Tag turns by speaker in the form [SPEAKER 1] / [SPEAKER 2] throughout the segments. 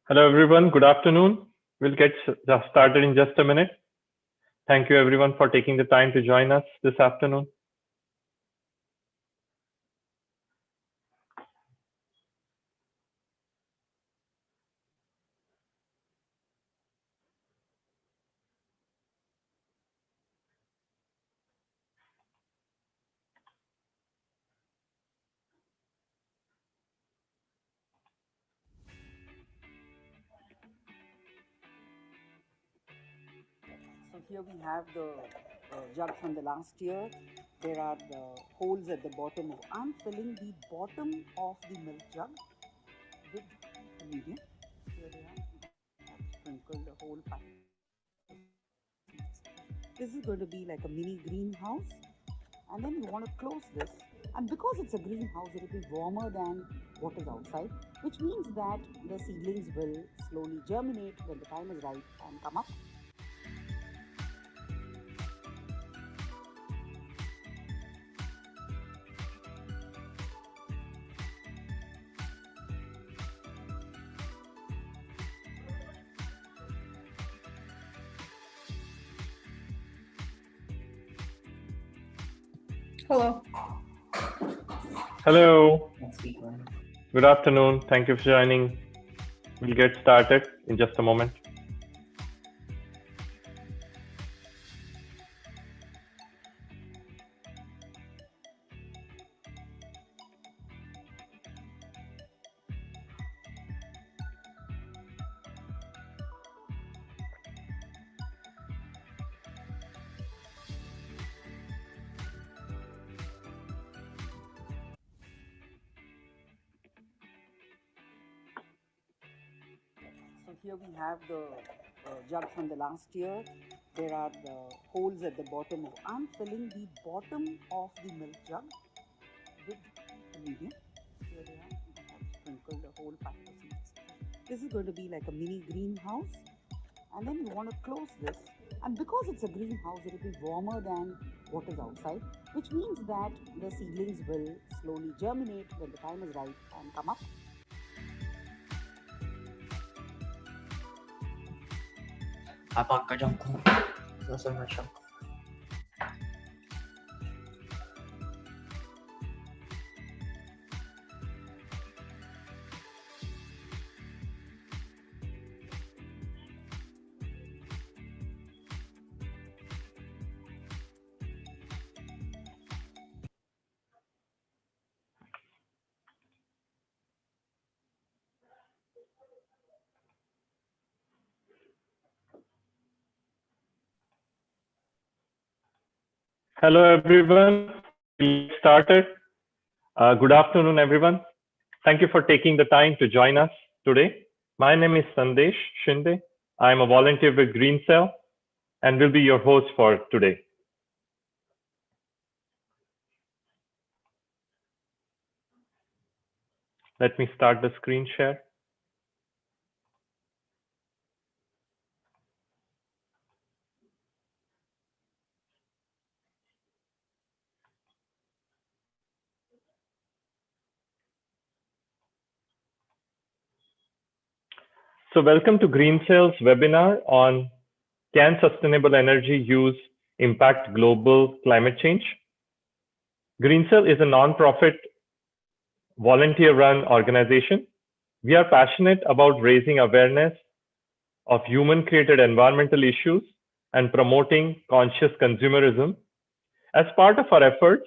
[SPEAKER 1] Hello, everyone. Good afternoon. We'll get just started in just a minute. Thank you, everyone, for taking the time to join us this afternoon.
[SPEAKER 2] So here we have the jug from the last year. There are the holes at the bottom. I'm filling the bottom of the milk jug with medium. Here they are. I've sprinkled the whole pack. This is going to be like a mini greenhouse. And then you want to close this. And because it's a greenhouse, it will be warmer than what is outside, which means that the seedlings will slowly germinate when the time is right and come up.
[SPEAKER 3] Hello.
[SPEAKER 1] Hello. Good afternoon. Thank you for joining. We'll get started in just a moment.
[SPEAKER 2] So here we have the jug from the last year. There are the holes at the bottom. I'm filling the bottom of the milk jug with medium. Here they are. I've sprinkled the whole pack of seeds. This is going to be like a mini greenhouse. And then you want to close this. And because it's a greenhouse, it will be warmer than what is outside, which means that the seedlings will slowly germinate when the time is right and come up.
[SPEAKER 4] Apakah jangkung? Selesai macam.
[SPEAKER 1] Hello, everyone. We'll get started. Good afternoon, everyone. Thank you for taking the time to join us today. My name is Sandesh Shinde. I'm a volunteer with Green Cell and will be your host for today. Let me start the screen share. So welcome to Green Cell's webinar on Can Sustainable Energy Use Impact Global Climate Change? Green Cell is a nonprofit volunteer-run organization. We are passionate about raising awareness of human-created environmental issues and promoting conscious consumerism. As part of our efforts,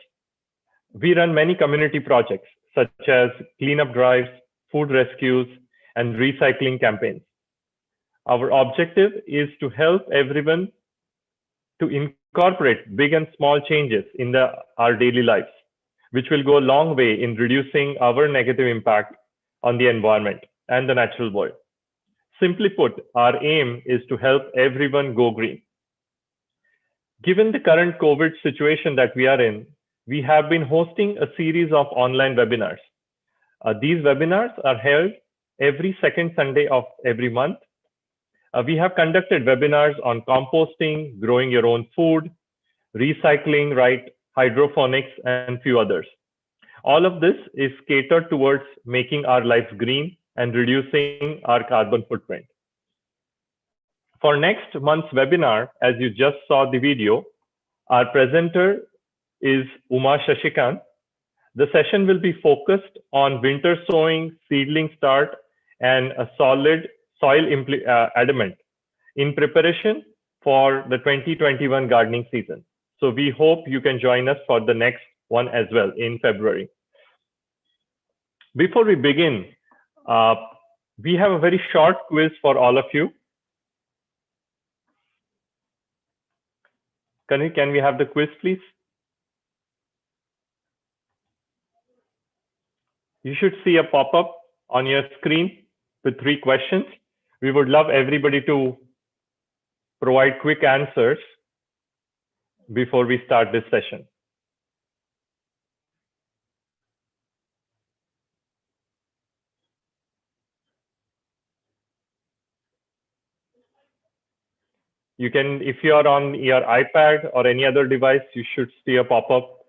[SPEAKER 1] we run many community projects such as cleanup drives, food rescues, and recycling campaigns. Our objective is to help everyone to incorporate big and small changes in our daily lives, which will go a long way in reducing our negative impact on the environment and the natural world. Simply put, our aim is to help everyone go green. Given the current COVID situation that we are in, we have been hosting a series of online webinars. These webinars are held every second Sunday of every month. We have conducted webinars on composting, growing your own food, recycling, hydroponics, and few others. All of this is catered towards making our lives green and reducing our carbon footprint. For next month's webinar, as you just saw the video, our presenter is Uma Shashikant. The session will be focused on winter sowing, seedling start, and a solid soil adamant in preparation for the 2021 gardening season. So we hope you can join us for the next one as well in February. Before we begin, we have a very short quiz for all of you. Can we have the quiz, please? You should see a pop-up on your screen with 3 questions. We would love everybody to provide quick answers before we start this session. You can, if you are on your iPad or any other device, you should see a pop-up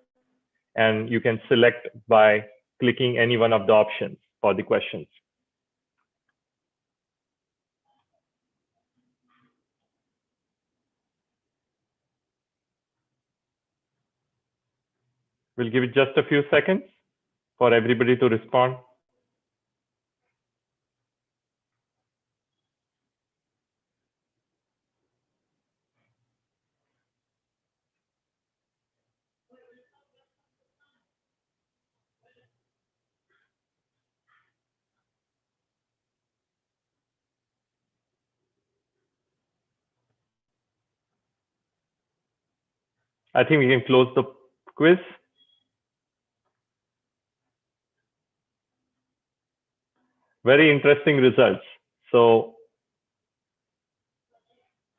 [SPEAKER 1] and you can select by clicking any one of the options for the questions. We'll give it just a few seconds for everybody to respond. I think we can close the quiz. Very interesting results. So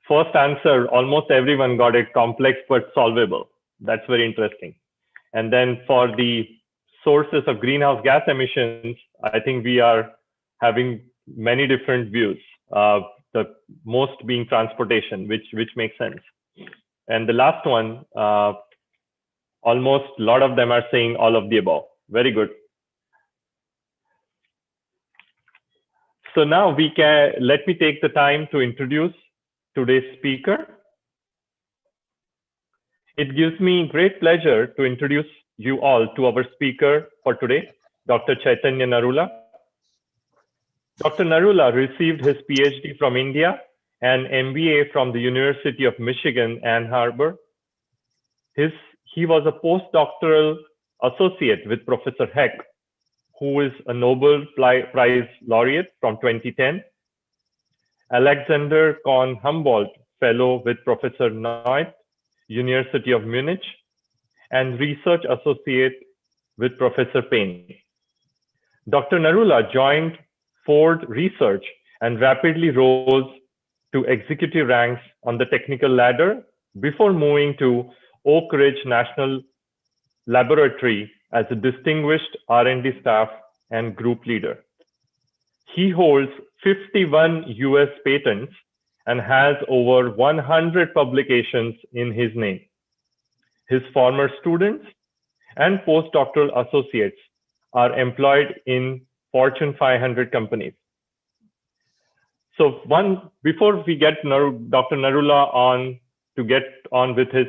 [SPEAKER 1] first answer, almost everyone got it complex but solvable. That's very interesting. And then for the sources of greenhouse gas emissions, I think we are having many different views. The most being transportation, which makes sense. And the last one, almost a lot of them are saying all of the above. Very good. So now let me take the time to introduce today's speaker. It gives me great pleasure to introduce you all to our speaker for today, Dr. Chaitanya Narula. Dr. Narula received his Ph.D. from India and MBA from the University of Michigan, Ann Arbor. He was a postdoctoral associate with Professor Heck, who is a Nobel Prize laureate from 2010, Alexander von Humboldt Fellow with Professor Noit, University of Munich, and research associate with Professor Payne. Dr. Narula joined Ford Research and rapidly rose to executive ranks on the technical ladder before moving to Oak Ridge National Laboratory as a distinguished R&D staff and group leader. He holds 51 US patents and has over 100 publications in his name. His former students and postdoctoral associates are employed in Fortune 500 companies. So before we get Dr. Narula on to get on with his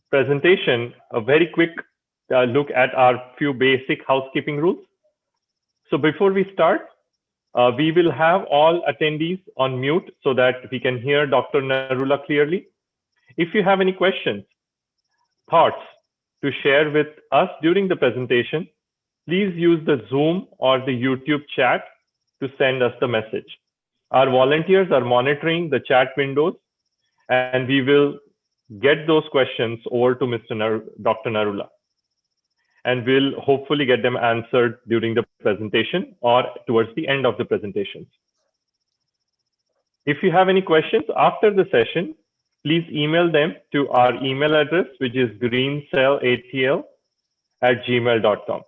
[SPEAKER 1] presentation, a very quick look at our few basic housekeeping rules. So before we start, we will have all attendees on mute so that we can hear Dr. Narula clearly. If you have any questions, thoughts to share with us during the presentation, please use the Zoom or the YouTube chat to send us the message. Our volunteers are monitoring the chat windows, and we will get those questions over to Dr. Narula. And we'll hopefully get them answered during the presentation or towards the end of the presentations. If you have any questions after the session, please email them to our email address, which is greencellatl@gmail.com.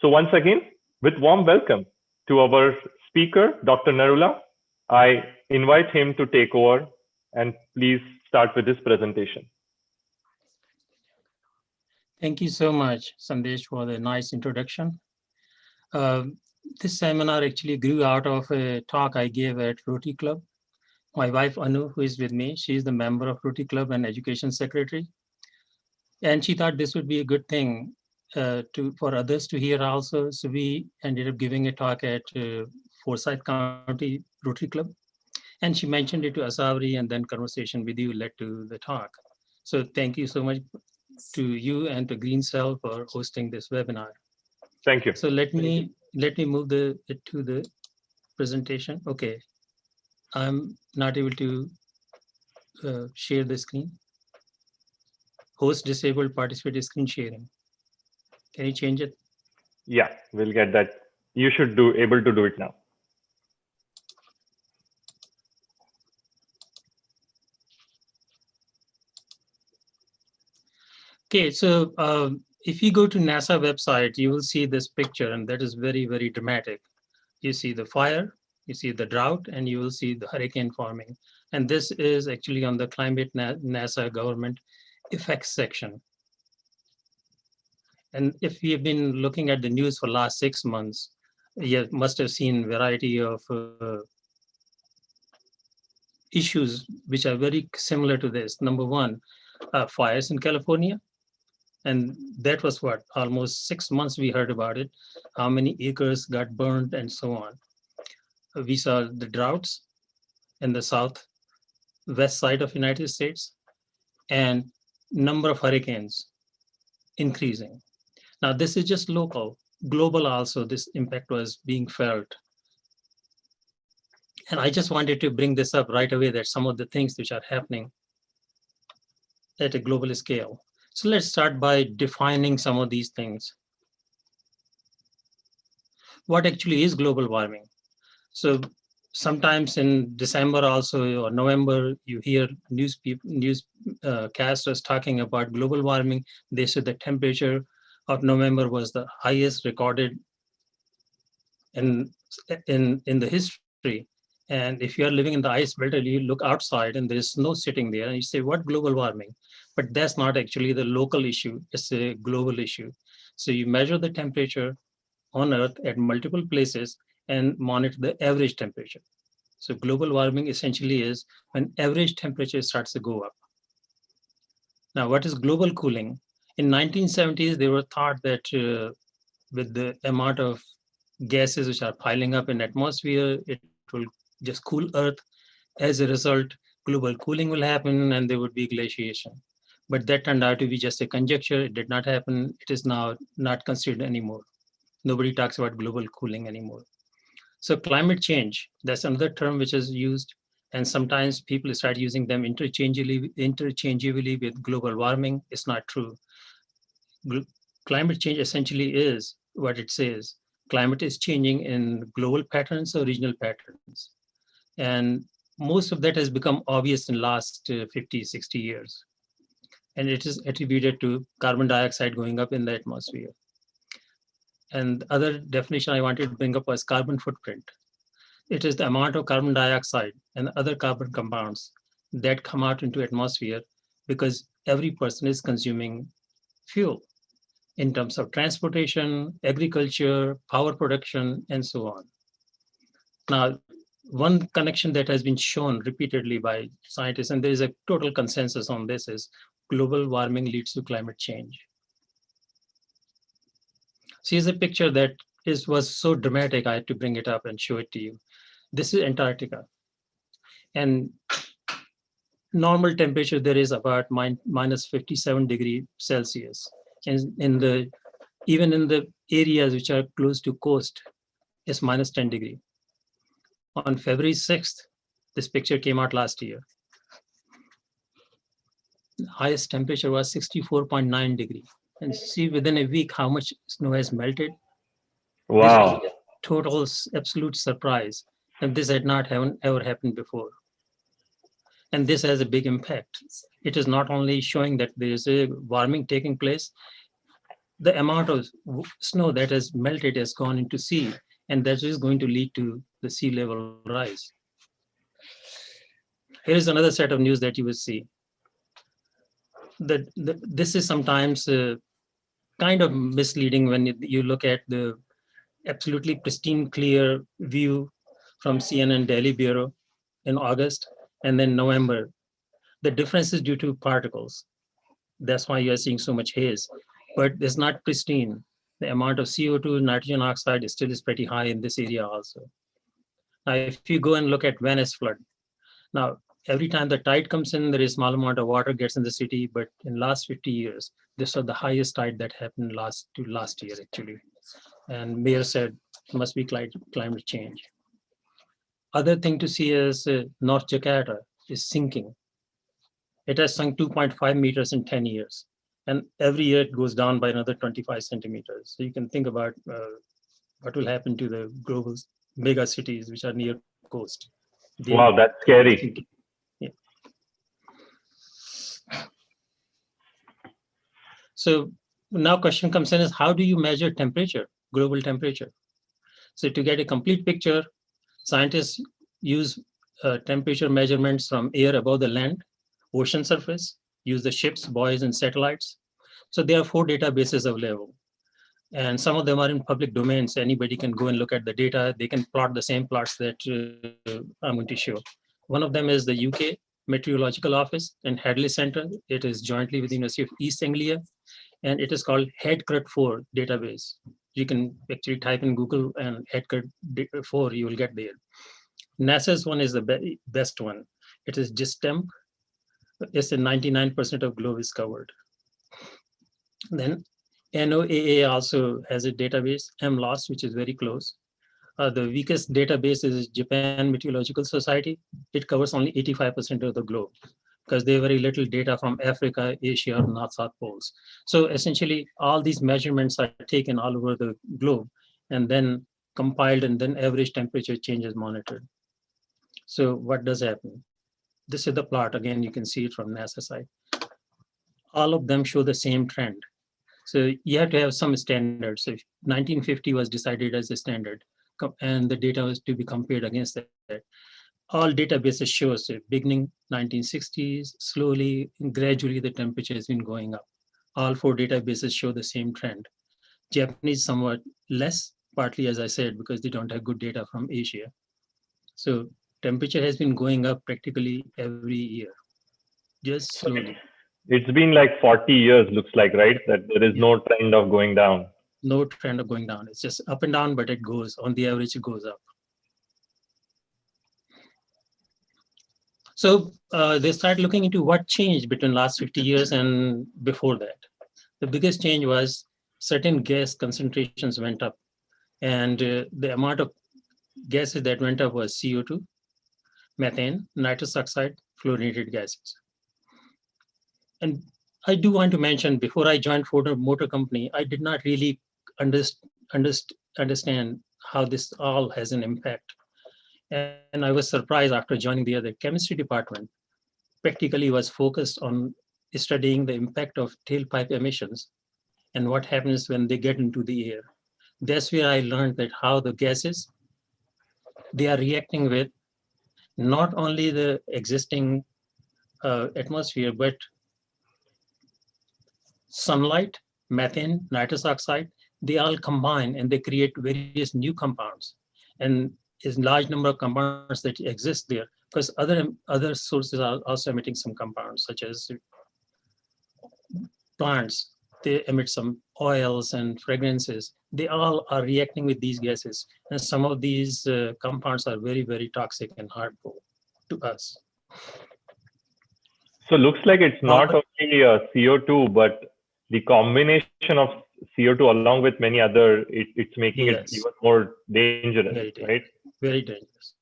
[SPEAKER 1] So once again, with warm welcome to our speaker, Dr. Narula, I invite him to take over and please start with this presentation.
[SPEAKER 3] Thank you so much, Sandesh, for the nice introduction. This seminar actually grew out of a talk I gave at Rotary Club. My wife Anu, who is with me, she is the member of Rotary Club and Education Secretary. And she thought this would be a good thing for others to hear also. So we ended up giving a talk at Forsyth County Rotary Club. And she mentioned it to Asawari, and then conversation with you led to the talk. So thank you so much to you and to Green Cell for hosting this webinar.
[SPEAKER 1] Thank you.
[SPEAKER 3] So let me move it to the presentation. Okay, I'm not able to share the screen. Host disabled, participate screen sharing. Can you change it?
[SPEAKER 1] Yeah, we'll get that. You should able to do it now.
[SPEAKER 3] Okay, so if you go to NASA website, you will see this picture, and that is very, very dramatic. You see the fire, you see the drought, and you will see the hurricane forming. And this is actually on the climate NASA government effects section. And if you've been looking at the news for last 6 months, you must have seen variety of issues which are very similar to this. Number one, fires in California. And that was what, almost 6 months we heard about it, how many acres got burned and so on. We saw the droughts in the southwest side of United States and number of hurricanes increasing. Now this is just local. Global also, this impact was being felt. And I just wanted to bring this up right away, that some of the things which are happening at a global scale. So let's start by defining some of these things. What actually is global warming? So sometimes in December also or November, you hear newscasters talking about global warming. They said the temperature of November was the highest recorded in the history. And if you are living in the ice belt, you look outside and there's snow sitting there, and you say, what global warming? But that's not actually the local issue, it's a global issue. So you measure the temperature on Earth at multiple places and monitor the average temperature. So global warming essentially is when average temperature starts to go up. Now, what is global cooling? In 1970s, they were thought that with the amount of gases which are piling up in atmosphere, it will just cool Earth. As a result, global cooling will happen and there would be glaciation. But that turned out to be just a conjecture. It did not happen. It is now not considered anymore. Nobody talks about global cooling anymore. So climate change, that's another term which is used. And sometimes people start using them interchangeably with global warming. It's not true. Climate change essentially is what it says. Climate is changing in global patterns or regional patterns. And most of that has become obvious in last 50, 60 years. And it is attributed to carbon dioxide going up in the atmosphere. And the other definition I wanted to bring up was carbon footprint. It is the amount of carbon dioxide and other carbon compounds that come out into atmosphere because every person is consuming fuel in terms of transportation, agriculture, power production, and so on. Now, one connection that has been shown repeatedly by scientists, and there is a total consensus on this, is global warming leads to climate change. So here's a picture that was so dramatic, I had to bring it up and show it to you. This is Antarctica. And normal temperature there is about minus 57 degrees Celsius. And even in the areas which are close to coast, it's minus 10 degrees. On February 6th, this picture came out last year. The highest temperature was 64.9 degrees. And see within a week how much snow has melted.
[SPEAKER 1] Wow.
[SPEAKER 3] This was a total, absolute surprise. And this had not ever happened before. And this has a big impact. It is not only showing that there is a warming taking place, the amount of snow that has melted has gone into sea, and that is going to lead to the sea level rise. Here is another set of news that you will see. This is sometimes kind of misleading when you look at the absolutely pristine, clear view from CNN Daily Bureau in August, and then November. The difference is due to particles. That's why you're seeing so much haze, but it's not pristine. The amount of CO2, nitrogen oxide is still pretty high in this area also. Now, if you go and look at Venice flood, now every time the tide comes in, there is small amount of water gets in the city, but in last 50 years, this was the highest tide that happened last year actually. And mayor said it must be climate change. Other thing to see is North Jakarta is sinking. It has sunk 2.5 meters in 10 years. And every year it goes down by another 25 centimeters. So you can think about what will happen to the global mega cities which are near coast.
[SPEAKER 1] Wow, that's scary.
[SPEAKER 3] Yeah. So now question comes in is how do you measure temperature, global temperature? So to get a complete picture, scientists use temperature measurements from air above the land, ocean surface, use the ships, buoys, and satellites. So there are 4 databases available. And some of them are in public domains. So anybody can go and look at the data. They can plot the same plots that I'm going to show. One of them is the UK Meteorological Office and Hadley Center. It is jointly with the University of East Anglia, and it is called HEADCRUT4 database. You can actually type in Google and HEADCRUT4, you will get there. NASA's one is the best one. It is GISTEMP. It's 99% of globe is covered. Then NOAA also has a database, MLOS, which is very close. The weakest database is Japan Meteorological Society. It covers only 85% of the globe because they have very little data from Africa, Asia, or North-South poles. So essentially, all these measurements are taken all over the globe and then compiled, and then average temperature change is monitored. So what does happen? This is the plot. Again, you can see it from NASA side. All of them show the same trend. So you have to have some standards. So 1950 was decided as a standard, and the data was to be compared against that. All databases show us beginning 1960s, slowly, gradually the temperature has been going up. All 4 databases show the same trend. Japanese somewhat less, partly as I said, because they don't have good data from Asia. So temperature has been going up practically every year, just slowly.
[SPEAKER 1] It's been like 40 years, looks like, right? That there is no trend of going down.
[SPEAKER 3] No trend of going down. It's just up and down, but it goes, on the average, it goes up. So they started looking into what changed between last 50 years and before that. The biggest change was certain gas concentrations went up, and the amount of gases that went up was CO2, methane, nitrous oxide, fluorinated gases. And I do want to mention, before I joined Ford Motor Company, I did not really understand how this all has an impact. And I was surprised after joining the chemistry department, practically was focused on studying the impact of tailpipe emissions and what happens when they get into the air. That's where I learned that how the gases, they are reacting with not only the existing atmosphere, but sunlight, methane, nitrous oxide, they all combine and they create various new compounds. And is large number of compounds that exist there, because other sources are also emitting some compounds, such as plants. They emit some oils and fragrances. They all are reacting with these gases. And some of these compounds are very, very toxic and harmful to us.
[SPEAKER 1] So looks like it's not only CO2, but the combination of CO2 along with many other, it's making it even more dangerous, right?
[SPEAKER 3] Very dangerous.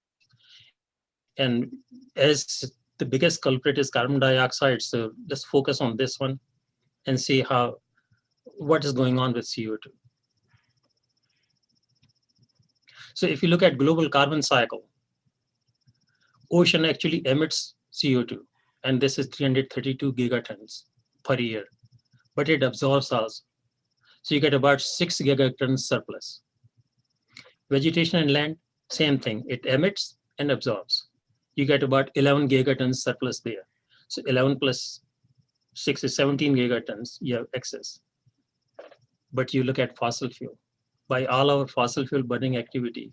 [SPEAKER 3] And as the biggest culprit is carbon dioxide, so let's focus on this one and see what is going on with CO2. So if you look at global carbon cycle, ocean actually emits CO2, and this is 332 gigatons per year, but it absorbs also. So you get about 6 gigatons surplus. Vegetation and land, same thing. It emits and absorbs. You get about 11 gigatons surplus there. So 11 plus 6 is 17 gigatons, you have excess. But you look at fossil fuel. by all our fossil fuel burning activity,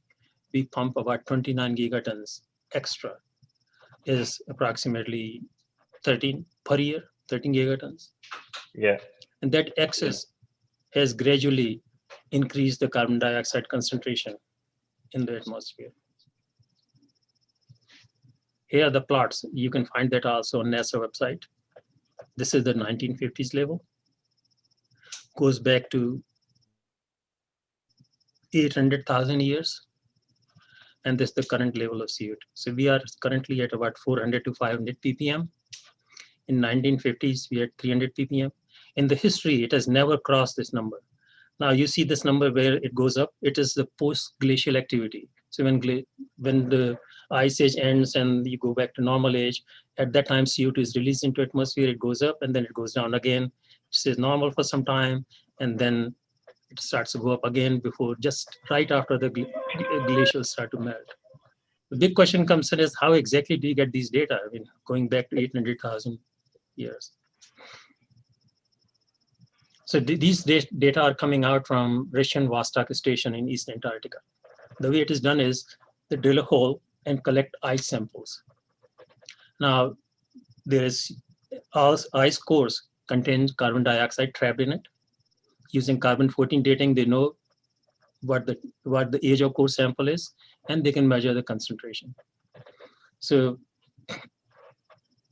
[SPEAKER 3] we pump about 29 gigatons extra, is approximately 13 per year, 13 gigatons.
[SPEAKER 1] Yeah.
[SPEAKER 3] And that excess has gradually increased the carbon dioxide concentration in the atmosphere. Here are the plots. You can find that also on NASA website. This is the 1950s level. Goes back to 800,000 years. And this is the current level of CO2. So we are currently at about 400 to 500 ppm. In 1950s, we had 300 ppm. In the history, it has never crossed this number. Now you see this number where it goes up. It is the post-glacial activity. So when the ice age ends and you go back to normal age, at that time CO2 is released into atmosphere. It goes up and then it goes down again. It stays normal for some time, and then it starts to go up again before just right after the glacials start to melt. The big question comes in is how exactly do you get these data? I mean, going back to 800,000 years. So these data are coming out from Russian Vostok station in East Antarctica. The way it is done is they drill a hole and collect ice samples. Now, there is ice cores contains carbon dioxide trapped in it. Using carbon-14 dating, they know what the age of core sample is, and they can measure the concentration. So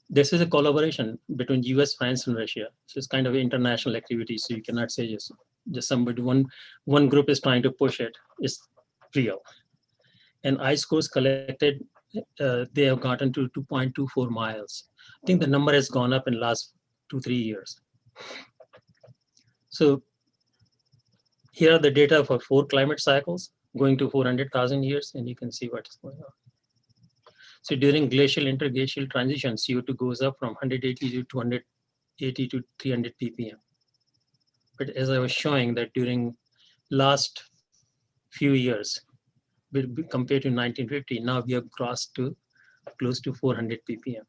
[SPEAKER 3] this is a collaboration between US, France, and Russia. So it's kind of an international activity. So you cannot say just somebody, one group is trying to push it. It's real. And ice cores collected, they have gotten to 2.24 miles. I think the number has gone up in the last 2-3 years. So here are the data for 4 climate cycles going to 400,000 years, and you can see what is going on. So during glacial interglacial transition, CO2 goes up from 180 to 280 to 300 ppm. But as I was showing that during last few years, compared to 1950, now we have crossed to close to 400 ppm.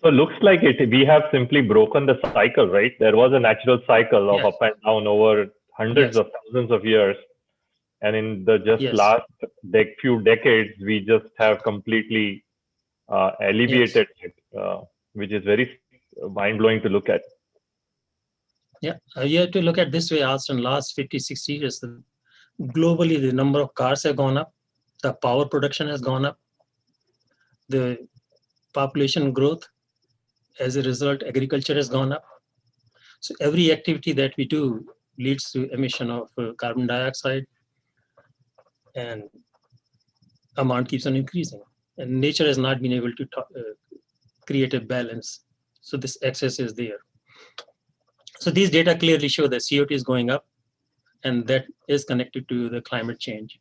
[SPEAKER 1] So it looks like we have simply broken the cycle, right? There was a natural cycle of
[SPEAKER 3] Yes.
[SPEAKER 1] up and down over hundreds of thousands of years. And in the just last few decades, we just have completely alleviated it, which is very mind-blowing to look at.
[SPEAKER 3] Yeah, you have to look at this way also. In last 50, 60 years, globally, the number of cars have gone up, the power production has gone up, the population growth, as a result, agriculture has gone up. So every activity that we do leads to emission of carbon dioxide, and amount keeps on increasing. And nature has not been able to create a balance. So this excess is there. So these data clearly show that CO2 is going up, and that is connected to the climate change.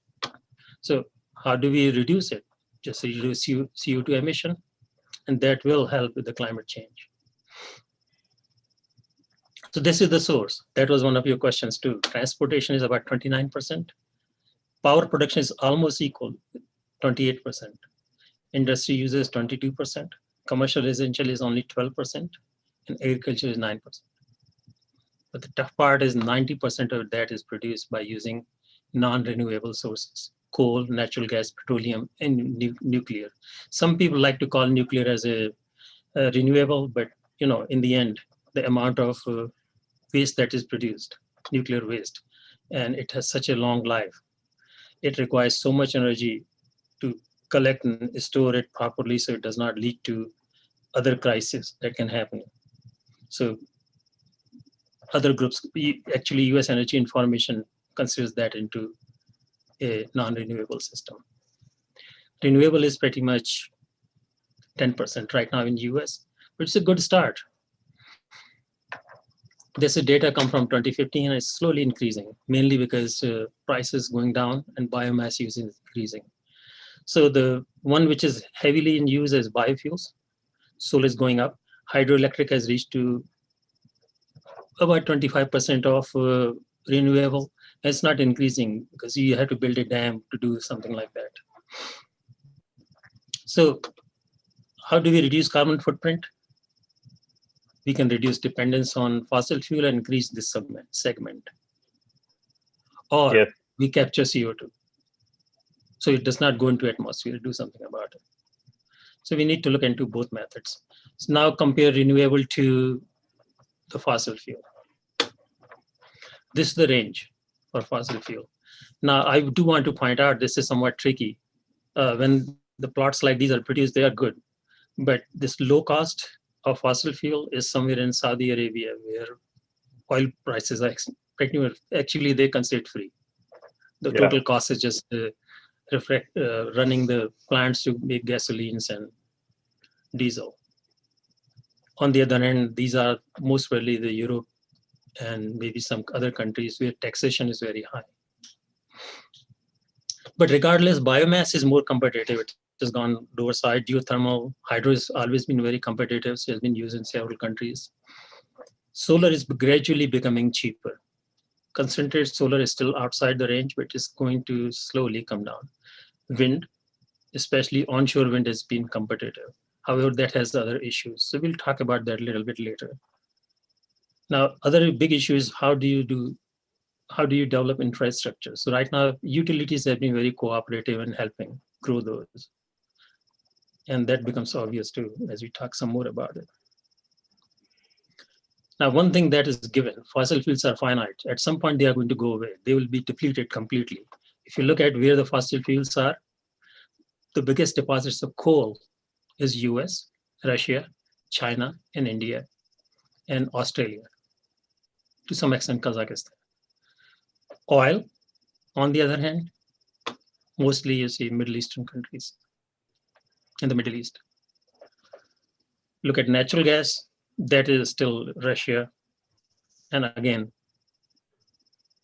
[SPEAKER 3] So how do we reduce it? Just reduce CO2 emission, and that will help with the climate change. So this is the source. That was one of your questions too. Transportation is about 29%. Power production is almost equal, 28%. Industry uses 22%. Commercial residential is only 12%, and agriculture is 9%. But the tough part is 90% of that is produced by using non-renewable sources: coal, natural gas, petroleum, and nuclear. Some people like to call nuclear as a renewable, but in the end, the amount of waste that is produced, nuclear waste, and it has such a long life. It requires so much energy to collect and store it properly so it does not lead to other crises that can happen. So other groups, actually US Energy Information considers that into a non-renewable system. Renewable is pretty much 10% right now in US, but it's a good start. This data come from 2015 and it's slowly increasing, mainly because prices going down and biomass use is increasing. So the one which is heavily in use is biofuels. Solar is going up. Hydroelectric has reached to about 25% of renewable. It's not increasing because you have to build a dam to do something like that. So how do we reduce carbon footprint? We can reduce dependence on fossil fuel and increase this segment. or
[SPEAKER 1] Yes.
[SPEAKER 3] we capture CO2. So it does not go into atmosphere, do something about it. So we need to look into both methods. So now compare renewable to the fossil fuel. This is the range for fossil fuel. Now, I do want to point out this is somewhat tricky. When the plots like these are produced, they are good. But this low cost of fossil fuel is somewhere in Saudi Arabia, where oil prices are actually they consider it free. The
[SPEAKER 1] Yeah.
[SPEAKER 3] total cost is just running the plants to make gasolines and diesel. On the other hand, these are most probably the Europe and maybe some other countries where taxation is very high. But regardless, biomass is more competitive. It has gone lower side. Geothermal, hydro has always been very competitive. So it has been used in several countries. Solar is gradually becoming cheaper. Concentrated solar is still outside the range, but it's going to slowly come down. Wind, especially onshore wind, has been competitive. However, that has other issues. So we'll talk about that a little bit later. Now, other big issue is how do you develop infrastructure? So right now, utilities have been very cooperative in helping grow those. And that becomes obvious too, as we talk some more about it. Now, one thing that is given, fossil fuels are finite. At some point, they are going to go away. They will be depleted completely. If you look at where the fossil fuels are, the biggest deposits of coal is US, Russia, China, and India, and Australia, to some extent Kazakhstan. Oil, on the other hand, mostly you see Middle Eastern countries in the Middle East. Look at natural gas, that is still Russia, and again,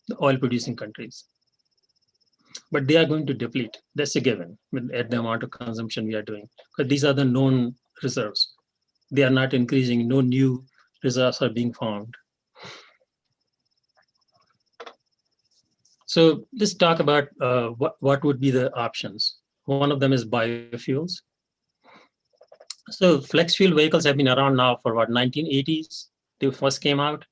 [SPEAKER 3] the oil producing countries. But they are going to deplete. That's a given at the amount of consumption we are doing. Because these are the known reserves. They are not increasing, no new reserves are being found. So let's talk about what would be the options. One of them is biofuels. So flex fuel vehicles have been around now for what, 1980s? They first came out,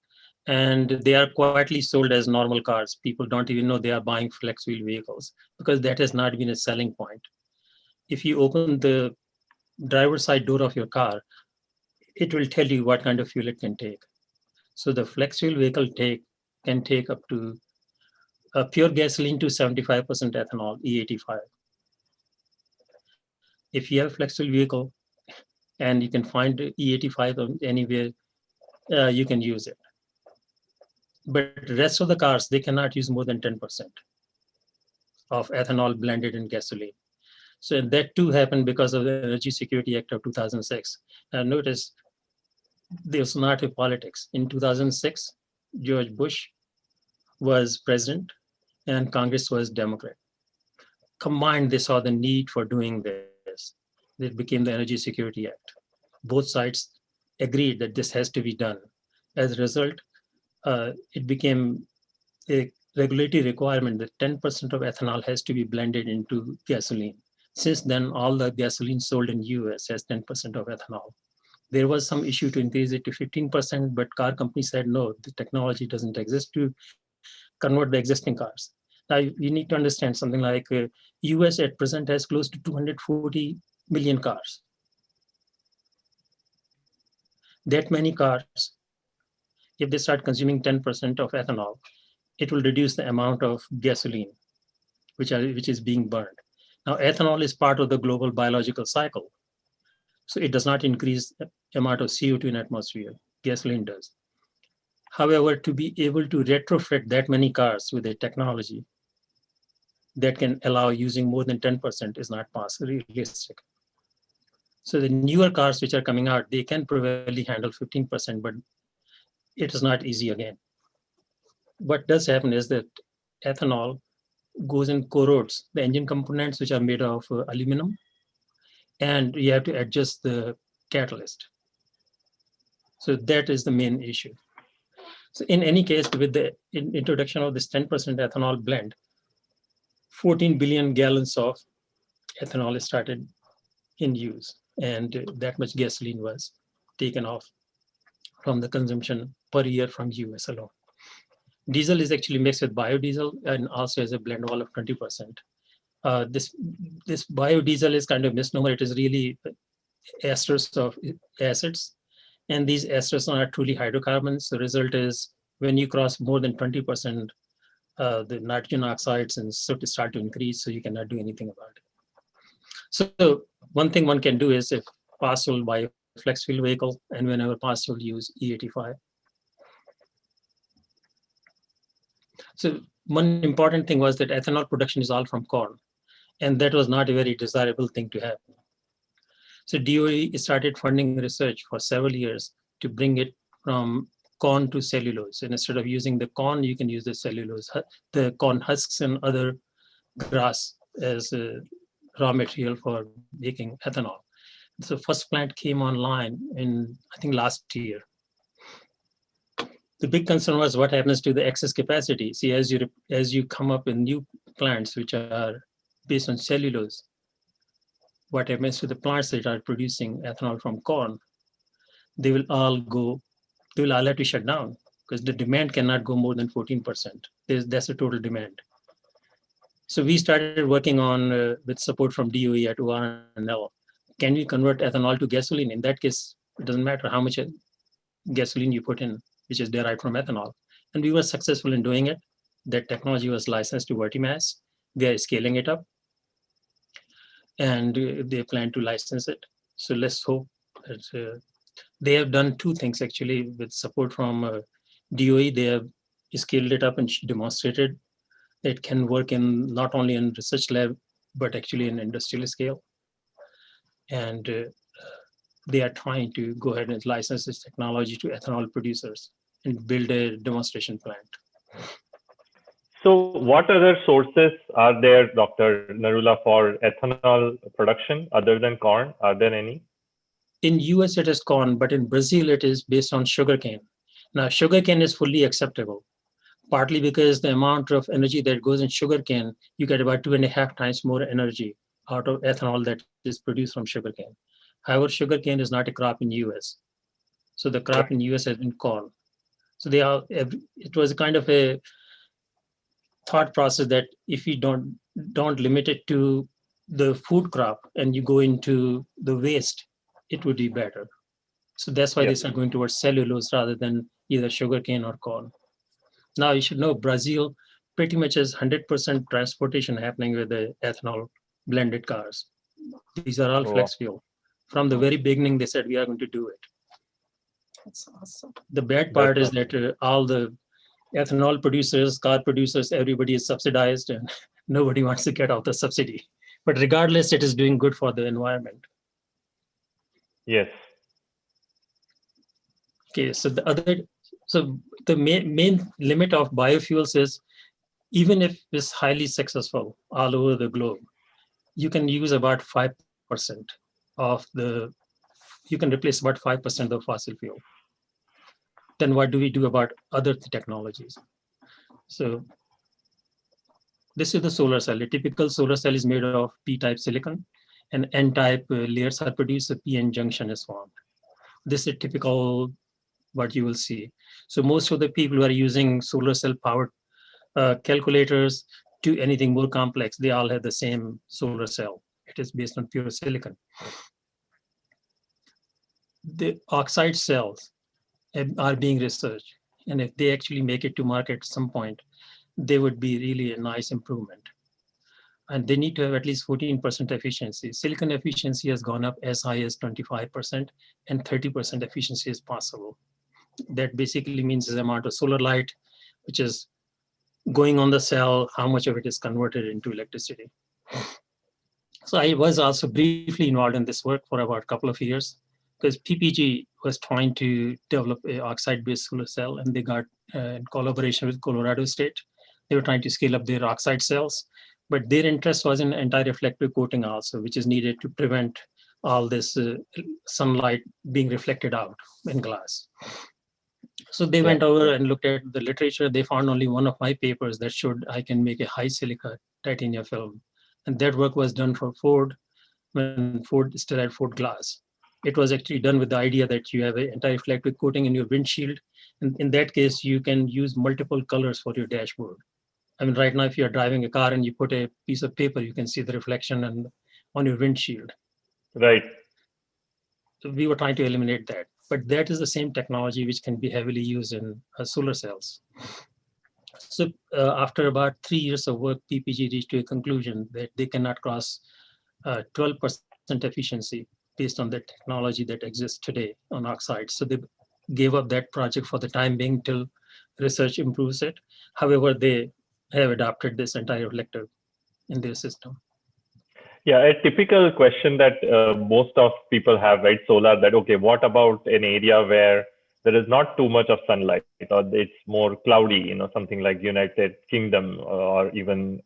[SPEAKER 3] and they are quietly sold as normal cars. People don't even know they are buying flex fuel vehicles because that has not been a selling point. If you open the driver's side door of your car, it will tell you what kind of fuel it can take. So the flex fuel vehicle can take up to pure gasoline to 75% ethanol, E85. If you have a flex fuel vehicle and you can find E85 anywhere, you can use it. But the rest of the cars, they cannot use more than 10% of ethanol blended in gasoline. So that too happened because of the Energy Security Act of 2006. And notice there's not a politics. In 2006, George Bush was president and Congress was Democrat. Combined, they saw the need for doing this. It became the Energy Security Act. Both sides agreed that this has to be done. As a result, it became a regulatory requirement that 10% of ethanol has to be blended into gasoline. Since then, all the gasoline sold in US has 10% of ethanol. There was some issue to increase it to 15%, but car companies said, no, the technology doesn't exist to convert the existing cars. Now, you need to understand something like US at present has close to 240 million cars. That many cars, if they start consuming 10% of ethanol, it will reduce the amount of gasoline which is being burned. Now, ethanol is part of the global biological cycle. So it does not increase the amount of CO2 in atmosphere. Gasoline does. However, to be able to retrofit that many cars with a technology that can allow using more than 10% is not possible, realistic. So the newer cars which are coming out, they can probably handle 15%, but it is not easy again. What does happen is that ethanol goes and corrodes the engine components, which are made of aluminum, and you have to adjust the catalyst. So that is the main issue. So in any case, with the introduction of this 10% ethanol blend, 14 billion gallons of ethanol started in use, and that much gasoline was taken off from the consumption per year from US alone. Diesel is actually mixed with biodiesel and also has a blend oil of 20%. This biodiesel is kind of misnomer. It is really esters of acids, and these esters are not truly hydrocarbons. The result is when you cross more than 20%, the nitrogen oxides and soot start to increase, so you cannot do anything about it. So one thing one can do is, if possible, buy a flex fuel vehicle, and whenever possible, use E85. So one important thing was that ethanol production is all from corn, and that was not a very desirable thing to happen. So DOE started funding research for several years to bring it from corn to cellulose. And instead of using the corn, you can use the cellulose, the corn husks and other grass as a raw material for making ethanol. So first plant came online in, I think, last year. The big concern was what happens to the excess capacity. See, as you come up with new plants which are based on cellulose, what happens to the plants that are producing ethanol from corn? They will all have to shut down because the demand cannot go more than 14%. That's the total demand. So we started working on, with support from DOE at OR&L, can we convert ethanol to gasoline? In that case, it doesn't matter how much gasoline you put in, which is derived from ethanol. And we were successful in doing it. That technology was licensed to Vertimass. They are scaling it up, and they plan to license it. So let's hope that they have done two things actually with support from DOE. They have scaled it up and demonstrated it can work in not only in research lab, but actually in industrial scale. And they are trying to go ahead and license this technology to ethanol producers and build a demonstration plant.
[SPEAKER 1] So what other sources are there, Dr. Narula, for ethanol production other than corn? Are there any?
[SPEAKER 3] In US, it is corn, but in Brazil, it is based on sugarcane. Now, sugarcane is fully acceptable, partly because the amount of energy that goes in sugarcane, you get about 2.5 times more energy out of ethanol that is produced from sugarcane. However, sugarcane is not a crop in US. So the crop in US has been corn. So it was kind of a thought process that if you don't limit it to the food crop and you go into the waste, it would be better. So that's why they start going towards cellulose rather than either sugarcane or corn. Now you should know Brazil pretty much has 100% transportation happening with the ethanol blended cars. These are all flex fuel. From the very beginning, they said we are going to do it. That's awesome. The bad part is that all the ethanol producers, car producers, everybody is subsidized and nobody wants to get off the subsidy. But regardless, it is doing good for the environment.
[SPEAKER 1] Yes.
[SPEAKER 3] Okay, so the main limit of biofuels is, even if it's highly successful all over the globe, you can use about 5% you can replace about 5% of fossil fuel. Then what do we do about other technologies? So this is the solar cell. A typical solar cell is made of P-type silicon, and N-type layers are produced, so PN junction is formed. This is typical what you will see. So most of the people who are using solar cell powered calculators to anything more complex, they all have the same solar cell. It is based on pure silicon. The oxide cells are being researched, and if they actually make it to market at some point, they would be really a nice improvement. And they need to have at least 14% efficiency. Silicon efficiency has gone up as high as 25%, and 30% efficiency is possible. That basically means the amount of solar light which is going on the cell, how much of it is converted into electricity. So I was also briefly involved in this work for about a couple of years, because PPG was trying to develop an oxide-based solar cell, and they got in collaboration with Colorado State. They were trying to scale up their oxide cells, but their interest was in anti-reflective coating also, which is needed to prevent all this sunlight being reflected out in glass. So they went over and looked at the literature. They found only one of my papers that showed I can make a high silica titanium film. And that work was done for Ford when Ford still had Ford Glass. It was actually done with the idea that you have an anti-reflective coating in your windshield. And in that case, you can use multiple colors for your dashboard. I mean, right now, if you're driving a car and you put a piece of paper, you can see the reflection on your windshield.
[SPEAKER 1] Right.
[SPEAKER 3] So we were trying to eliminate that. But that is the same technology which can be heavily used in solar cells. So after about 3 years of work, PPG reached to a conclusion that they cannot cross 12% efficiency based on the technology that exists today on oxide. So they gave up that project for the time being till research improves it. However, they have adopted this entire reflector in their system.
[SPEAKER 1] Yeah, a typical question that most of people have, right? Solar, that, okay, what about an area where there is not too much of sunlight or it's more cloudy, something like United Kingdom or even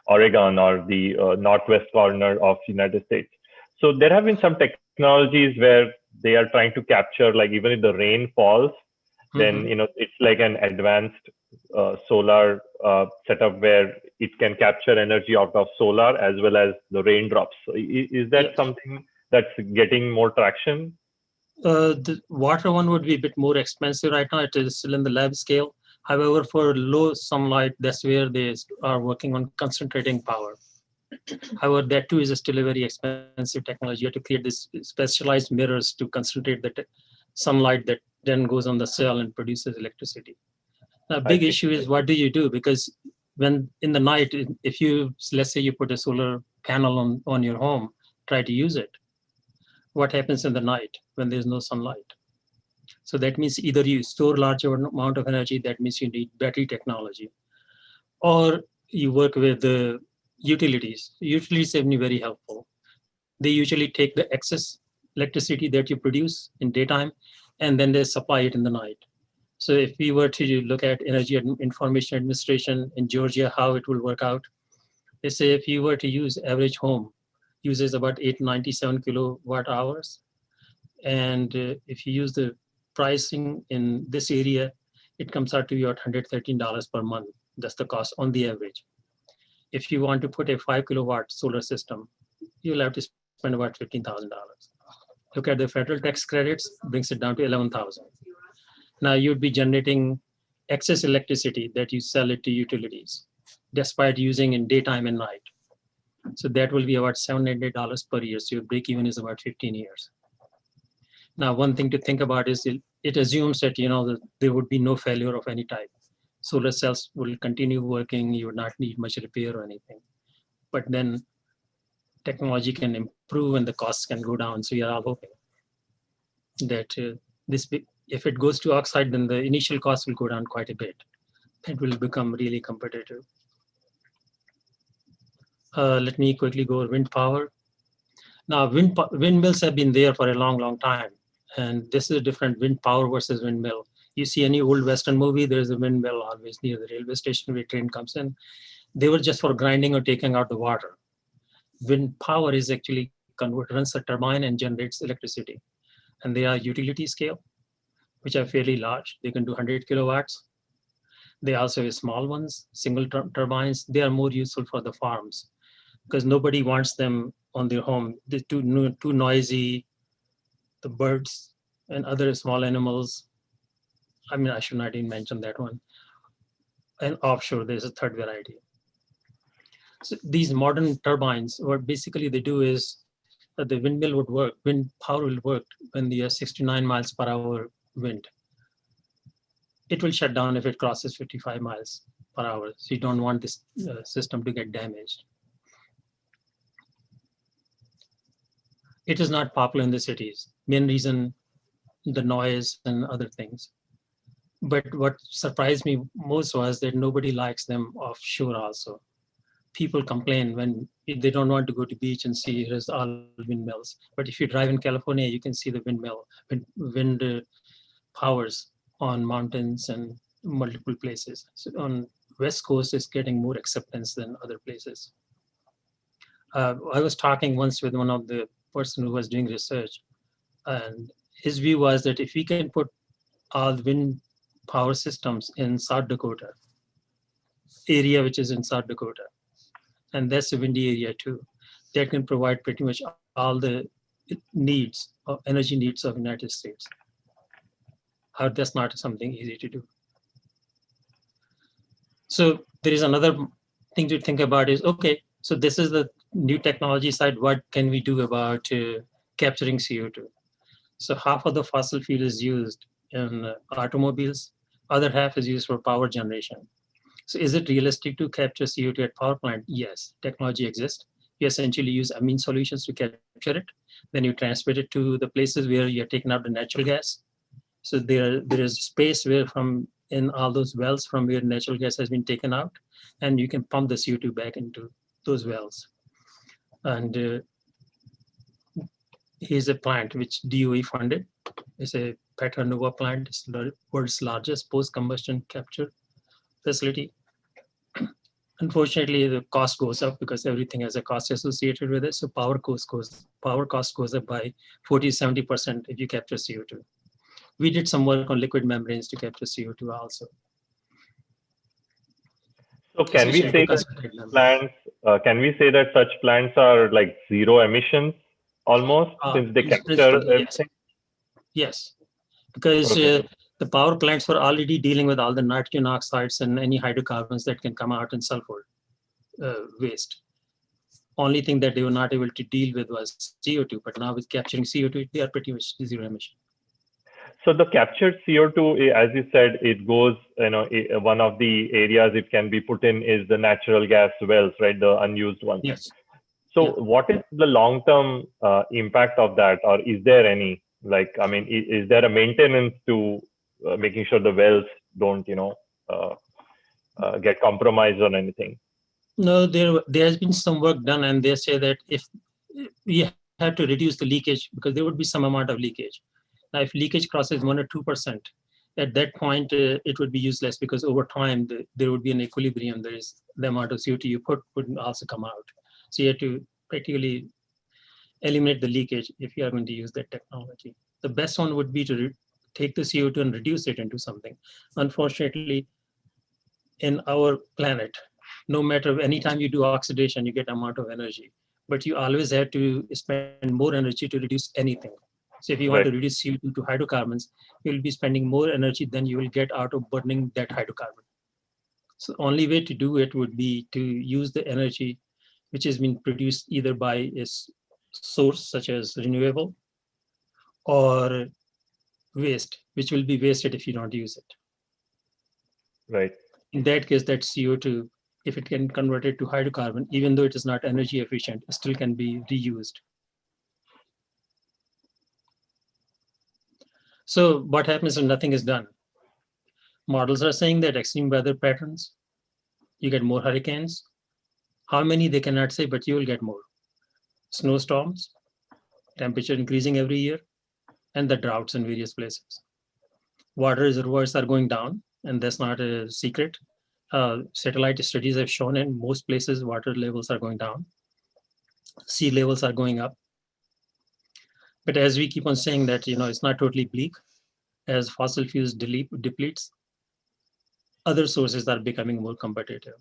[SPEAKER 1] Oregon or the northwest corner of United States. So there have been some technologies where they are trying to capture, like even if the rain falls, then it's like an advanced solar setup where it can capture energy out of solar as well as the raindrops. So is that
[SPEAKER 3] Yeah.
[SPEAKER 1] something that's getting more traction?
[SPEAKER 3] The water one would be a bit more expensive right now. It is still in the lab scale. However, for low sunlight, that's where they are working on concentrating power. However, that too is still a very expensive technology. You have to create these specialized mirrors to concentrate the sunlight that then goes on the cell and produces electricity. A
[SPEAKER 1] I
[SPEAKER 3] big
[SPEAKER 1] see.
[SPEAKER 3] issue is what do you do? Because when in the night, if you, let's say you put a solar panel on your home, try to use it. What happens in the night when there's no sunlight? So that means either you store large amount of energy, that means you need battery technology, or you work with the utilities. Utilities have been very helpful. They usually take the excess electricity that you produce in daytime, and then they supply it in the night. So if we were to look at Energy Information Administration in Georgia, how it will work out, they say if you were to use average home uses about 897 kilowatt hours. And if you use the pricing in this area, it comes out to be about $113 per month. That's the cost on the average. If you want to put a 5 kilowatt solar system, you'll have to spend about $15,000. Look at the federal tax credits, brings it down to 11,000. Now you'd be generating excess electricity that you sell it to utilities, despite using in daytime and night. So that will be about $700 per year. So your break even is about 15 years. Now, one thing to think about is it assumes that that there would be no failure of any type. Solar cells will continue working. You would not need much repair or anything. But then technology can improve and the costs can go down. So we are all hoping that if it goes to oxide, then the initial cost will go down quite a bit. It will become really competitive. Let me quickly go over wind power. Now, windmills have been there for a long, long time. And this is a different wind power versus windmill. You see any old Western movie, there's a windmill always near the railway station where train comes in. They were just for grinding or taking out the water. Wind power is actually runs a turbine and generates electricity. And they are utility scale, which are fairly large. They can do 100 kilowatts. They also have small ones, single turbines. They are more useful for the farms because nobody wants them on their home. They're too noisy. The birds and other small animals. I mean, I should not even mention that one. And offshore, there's a third variety. So these modern turbines, what basically they do is that the windmill would work, wind power will work when the 69 miles per hour wind. It will shut down if it crosses 55 miles per hour. So you don't want this system to get damaged. It is not popular in the cities. Main reason, the noise and other things. But what surprised me most was that nobody likes them offshore also. People complain when they don't want to go to beach and see here's all windmills. But if you drive in California, you can see the wind powers on mountains and multiple places. So on West Coast, it's getting more acceptance than other places. I was talking once with one of the person who was doing research, and his view was that if we can put all the wind power systems in South Dakota, area which is in South Dakota, and that's a windy area too, that can provide pretty much all the needs or energy needs of United States. How that's not something easy to do. So there is another thing to think about is, okay, so this is the new technology side. What can we do about capturing CO2? So half of the fossil fuel is used in automobiles. Other half is used for power generation. So is it realistic to capture CO2 at power plant? Yes, technology exists. You essentially use amine solutions to capture it. Then you transfer it to the places where you're taking out the natural gas. So there is space where from in all those wells from where natural gas has been taken out, and you can pump the CO2 back into those wells. And here's a plant which DOE funded. It's a Paternova plant. It's the world's largest post-combustion capture facility. Unfortunately, the cost goes up because everything has a cost associated with it. So power cost goes up by 40 to 70% if you capture CO2. We did some work on liquid membranes to capture CO2 also.
[SPEAKER 1] So can we say that plants? Can we say that such plants are like zero emissions almost, since they capture everything?
[SPEAKER 3] Yes, because the power plants were already dealing with all the nitrogen oxides and any hydrocarbons that can come out in sulfur waste. Only thing that they were not able to deal with was CO2, but now with capturing CO2, they are pretty much zero emission.
[SPEAKER 1] So the captured CO2, as you said, it goes, one of the areas it can be put in is the natural gas wells, right? The unused ones.
[SPEAKER 3] Yes.
[SPEAKER 1] So what is the long-term impact of that, or is there any? Like, I mean, is there a maintenance to making sure the wells don't, get compromised or anything?
[SPEAKER 3] No, there has been some work done, and they say that if we have to reduce the leakage, because there would be some amount of leakage. Now, if leakage crosses 1 or 2%, at that point it would be useless, because over time there would be an equilibrium. There is the amount of CO2 you put would also come out. So you have to practically eliminate the leakage if you are going to use that technology. The best one would be to take the CO2 and reduce it into something. Unfortunately, in our planet, no matter any time you do oxidation, you get amount of energy, but you always have to spend more energy to reduce anything. So if you want to reduce CO2 to hydrocarbons, you'll be spending more energy than you will get out of burning that hydrocarbon. So the only way to do it would be to use the energy which has been produced either by a source such as renewable or waste, which will be wasted if you don't use it.
[SPEAKER 1] Right.
[SPEAKER 3] In that case, that CO2, if it can convert it to hydrocarbon, even though it is not energy efficient, it still can be reused. So what happens when nothing is done? Models are saying that extreme weather patterns, you get more hurricanes. How many, they cannot say, but you will get more. Snowstorms, temperature increasing every year, and the droughts in various places. Water reservoirs are going down, and that's not a secret. Satellite studies have shown in most places water levels are going down. Sea levels are going up. But as we keep on saying that, it's not totally bleak. As fossil fuels depletes, other sources are becoming more competitive.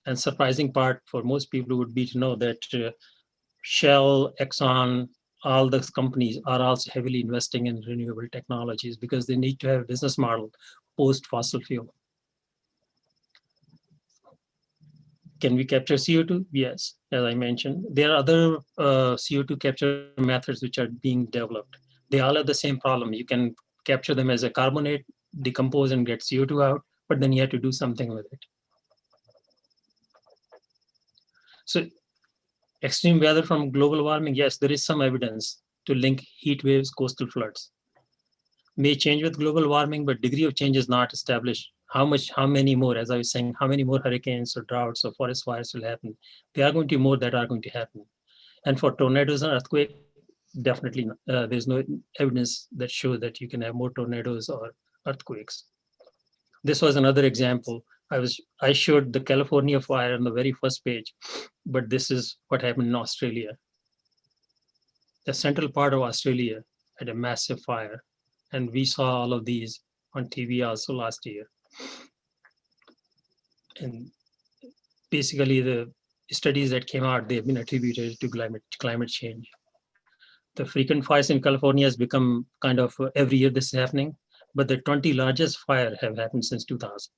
[SPEAKER 3] And surprising part for most people would be to know that Shell, Exxon, all those companies are also heavily investing in renewable technologies because they need to have a business model post fossil fuel. Can we capture CO2? Yes, as I mentioned. There are other CO2 capture methods which are being developed. They all have the same problem. You can capture them as a carbonate, decompose and get CO2 out, but then you have to do something with it. So extreme weather from global warming, yes, there is some evidence to link heat waves, coastal floods. May change with global warming, but degree of change is not established. How many more, as I was saying, how many more hurricanes or droughts or forest fires will happen? There are going to be more that are going to happen. And for tornadoes and earthquake, definitely there's no evidence that shows that you can have more tornadoes or earthquakes. This was another example. I showed the California fire on the very first page, but this is what happened in Australia. The central part of Australia had a massive fire, and we saw all of these on TV also last year. And basically the studies that came out, they've been attributed to climate change. The frequent fires in California has become kind of every year this is happening, but the 20 largest fires have happened since 2000.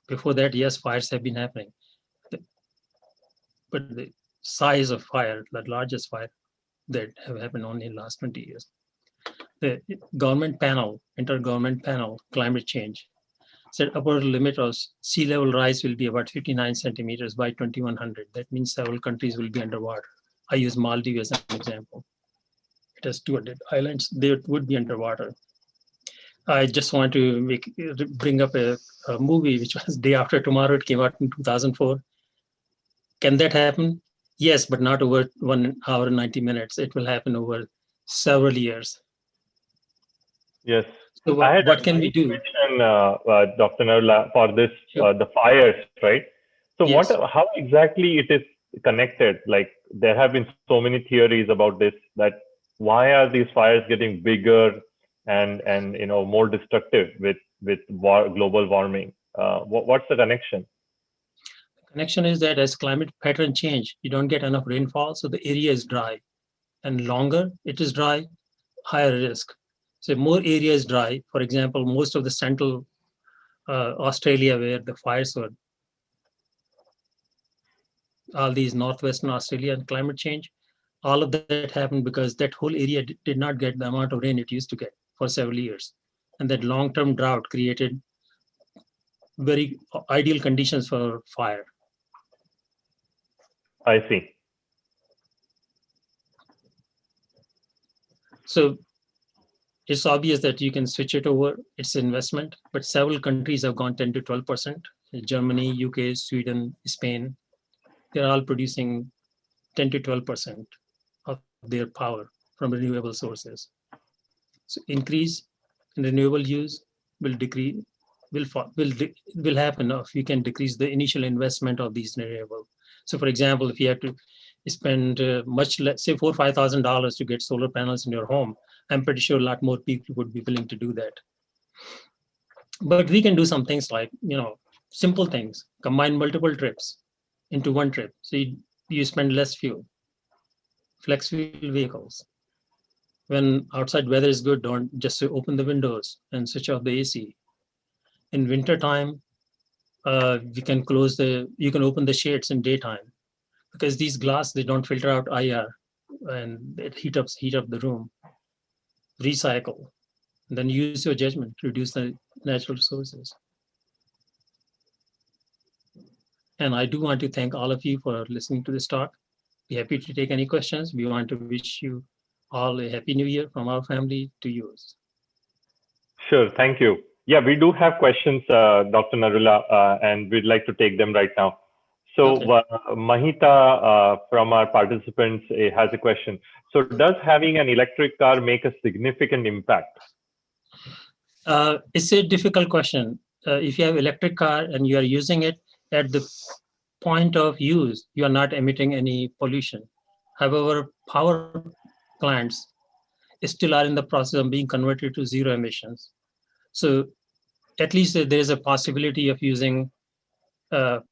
[SPEAKER 3] Before that, yes, fires have been happening, but the size of fire, the largest fire that have happened only in the last 20 years. The government panel, intergovernment panel, climate change, said upper limit of sea level rise will be about 59 centimeters by 2100. That means several countries will be underwater. I use Maldives as an example. It has 200 islands. They would be underwater. I just want to bring up a movie which was Day After Tomorrow. It came out in 2004. Can that happen? Yes, but not over 1 hour and 90 minutes. It will happen over several years.
[SPEAKER 1] Yes.
[SPEAKER 3] So what can we do?
[SPEAKER 1] Question, Dr. Narula, for this,
[SPEAKER 3] Sure.
[SPEAKER 1] the fires, right? So
[SPEAKER 3] Yes.
[SPEAKER 1] how exactly it is connected? Like there have been so many theories about this, that why are these fires getting bigger and more destructive with global warming? What's the connection?
[SPEAKER 3] The connection is that as climate pattern change, you don't get enough rainfall, so the area is dry. And longer it is dry, higher risk. So more area is dry. For example, most of the central Australia where the fires were, all these northwestern Australia and climate change, all of that happened because that whole area did not get the amount of rain it used to get for several years. And that long-term drought created very ideal conditions for fire.
[SPEAKER 1] I see.
[SPEAKER 3] So it's obvious that you can switch it over, it's investment, but several countries have gone 10 to 12%. Germany, UK, Sweden, Spain, they're all producing 10 to 12% of their power from renewable sources. So increase in renewable use will decrease, will happen if you can decrease the initial investment of these renewable. So for example, if you have to spend much less, say $4,000 or $5,000 to get solar panels in your home, I'm pretty sure a lot more people would be willing to do that. But we can do some things like, simple things, combine multiple trips into one trip. So you spend less fuel, flex fuel vehicles. When outside weather is good, don't just open the windows and switch off the AC. In winter time, you can open the shades in daytime, because these glass, they don't filter out IR and it heat up the room. Recycle, then use your judgment to reduce the natural resources. And I do want to thank all of you for listening to this talk. Be happy to take any questions. We want to wish you all a happy new year from our family to yours.
[SPEAKER 1] Sure, thank you. Yeah, we do have questions, Dr. Narula, and we'd like to take them right now. So
[SPEAKER 3] Okay.
[SPEAKER 1] Mahita from our participants has a question. So does having an electric car make a significant impact?
[SPEAKER 3] It's a difficult question. If you have electric car and you are using it at the point of use, you are not emitting any pollution. However, power plants still are in the process of being converted to zero emissions. So at least there is a possibility of using the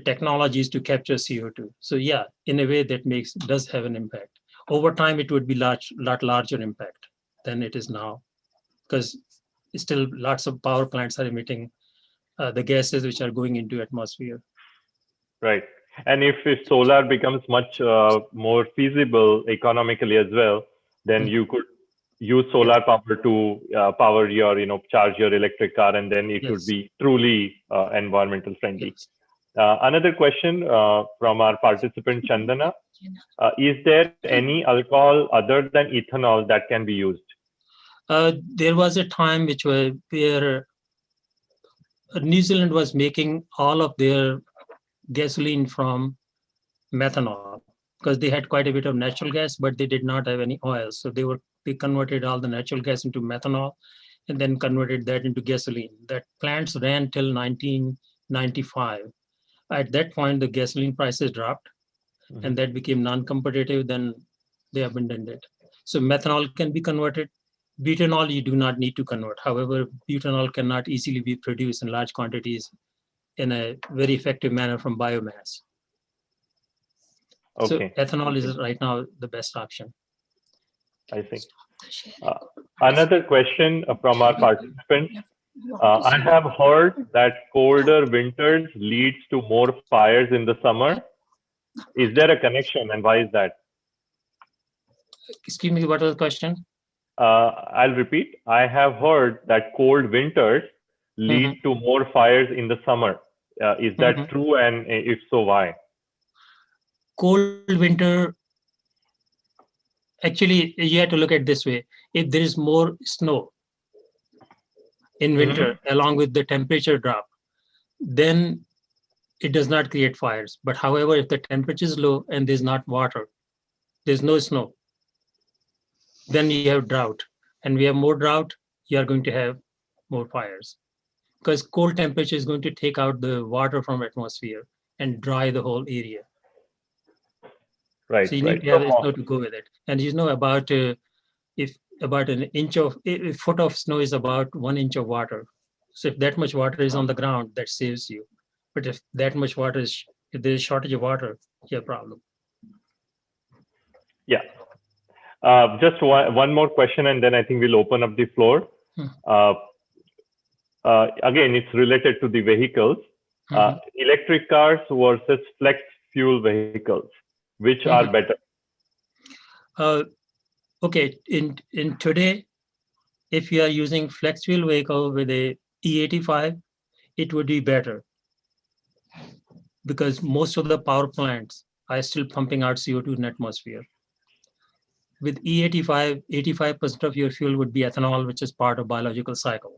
[SPEAKER 3] technologies to capture CO2. So yeah, in a way that does have an impact. Over time, it would be lot larger impact than it is now, because still lots of power plants are emitting the gases which are going into atmosphere.
[SPEAKER 1] Right. And if solar becomes much more feasible economically as well, then you could use solar power to power your, charge your electric car, and then it would be truly environmental friendly.
[SPEAKER 3] Yes.
[SPEAKER 1] Another question from our participant Chandana. Is there any alcohol other than ethanol that can be used?
[SPEAKER 3] There was a time where New Zealand was making all of their gasoline from methanol, because they had quite a bit of natural gas, but they did not have any oil. So they converted all the natural gas into methanol and then converted that into gasoline. That plants ran till 1995. At that point, the gasoline prices dropped and that became non-competitive. Then they abandoned it. So methanol can be converted. Butanol, you do not need to convert. However, butanol cannot easily be produced in large quantities in a very effective manner from biomass.
[SPEAKER 1] Okay,
[SPEAKER 3] So ethanol is right now the best option.
[SPEAKER 1] I see. Another question from our participants. I have heard that colder winters leads to more fires in the summer. Is there a connection, and why is that?
[SPEAKER 3] Excuse me, what was the question?
[SPEAKER 1] I'll repeat. I have heard that cold winters lead to more fires in the summer. Is that true? And if so, why?
[SPEAKER 3] Cold winter, actually, you have to look at it this way. If there is more snow in winter, along with the temperature drop, then it does not create fires. But however, if the temperature is low and there's not water, there's no snow, then you have drought. And we have more drought, you are going to have more fires. Because cold temperature is going to take out the water from atmosphere and dry the whole area.
[SPEAKER 1] Right.
[SPEAKER 3] So you need to have snow to go with it. And you know about if about an inch of a foot of snow is about 1 inch of water. So if that much water is on the ground, that saves you. But if that much water is, if there is shortage of water, you have a problem.
[SPEAKER 1] Yeah. Just one more question, and then I think we'll open up the floor. Again, it's related to the vehicles. Electric cars versus flex fuel vehicles. Which are better?
[SPEAKER 3] Okay, in today, if you are using flex fuel vehicle with a E85, it would be better because most of the power plants are still pumping out CO2 in atmosphere. With E85, 85% of your fuel would be ethanol, which is part of biological cycle.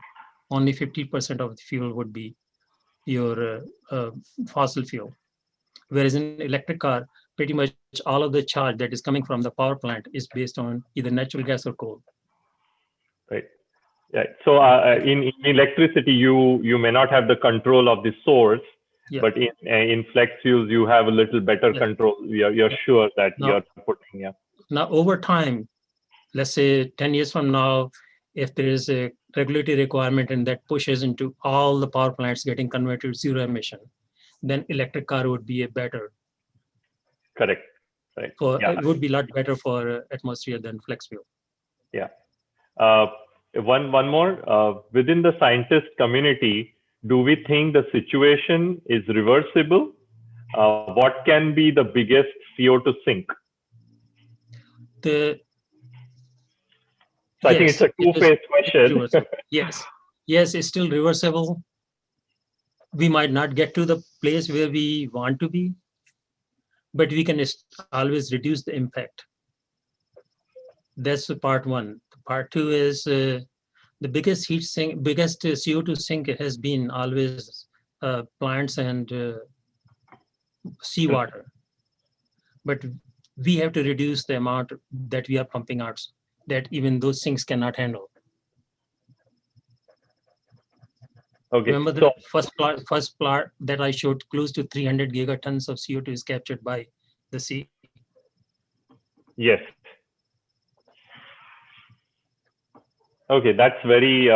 [SPEAKER 3] Only 50% of the fuel would be your fossil fuel. Whereas in electric car, pretty much all of the charge that is coming from the power plant is based on either natural gas or coal.
[SPEAKER 1] Right. Yeah. So in electricity, you may not have the control of the source, but in flex fuels, you have a little better control. You're sure that you're putting.
[SPEAKER 3] Now, over time, let's say 10 years from now, if there is a regulatory requirement and that pushes into all the power plants getting converted to zero emission, then electric car would be a better.
[SPEAKER 1] Correct. Right.
[SPEAKER 3] It would be a lot better for atmosphere than flex fuel.
[SPEAKER 1] Yeah. One more. Within the scientist community, do we think the situation is reversible? What can be the biggest CO2 sink? So I think it's a two-phase question.
[SPEAKER 3] Yes, it's still reversible. We might not get to the place where we want to be, but we can always reduce the impact. That's the part one. Part two is the biggest heat sink, biggest CO2 sink has been always plants and seawater. But we have to reduce the amount that we are pumping out that even those sinks cannot handle.
[SPEAKER 1] Okay.
[SPEAKER 3] Remember the first plot that I showed, close to 300 gigatons of CO2 is captured by the sea.
[SPEAKER 1] Yes. Okay, that's very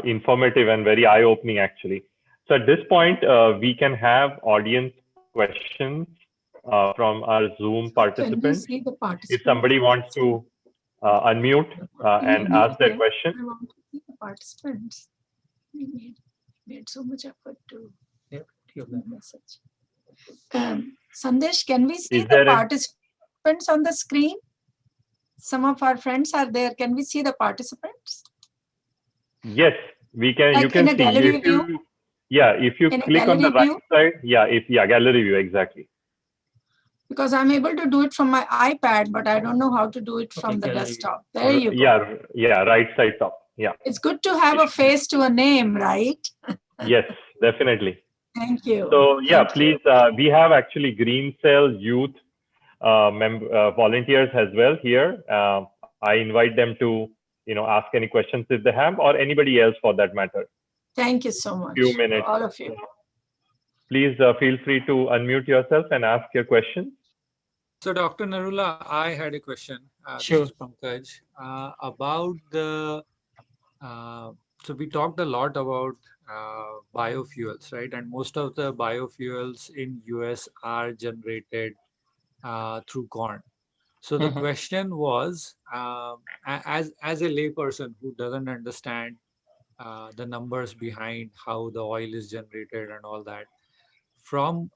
[SPEAKER 1] informative and very eye-opening, actually. So at this point, we can have audience questions from our Zoom participants. If somebody wants to unmute and ask their question.
[SPEAKER 5] I want to see the participants. We made so much effort to give the message. Sandesh, can we see the participants on the screen? Some of our friends are there. Can we see the participants?
[SPEAKER 1] Yes, we can.
[SPEAKER 5] Like
[SPEAKER 1] you can
[SPEAKER 5] in a gallery view?
[SPEAKER 1] If you click on the right side, gallery view, exactly.
[SPEAKER 5] Because I'm able to do it from my iPad, but I don't know how to do it from the desktop. There you go.
[SPEAKER 1] Right side top. Yeah.
[SPEAKER 5] It's good to have a face to a name, right?
[SPEAKER 1] Yes, definitely.
[SPEAKER 5] Thank you.
[SPEAKER 1] So please, we have actually Green Cell Youth volunteers as well here. I invite them to ask any questions if they have, or anybody else for that matter.
[SPEAKER 5] Thank you so much.
[SPEAKER 1] Few minutes.
[SPEAKER 5] All of you.
[SPEAKER 1] Please feel free to unmute yourself and ask your question.
[SPEAKER 6] So, Dr. Narula, I had a question.
[SPEAKER 3] Sure.
[SPEAKER 6] This is Pankaj, about the. So we talked a lot about biofuels, right? And most of the biofuels in US are generated through corn. So the question was, as a layperson who doesn't understand the numbers behind how the oil is generated and all that, from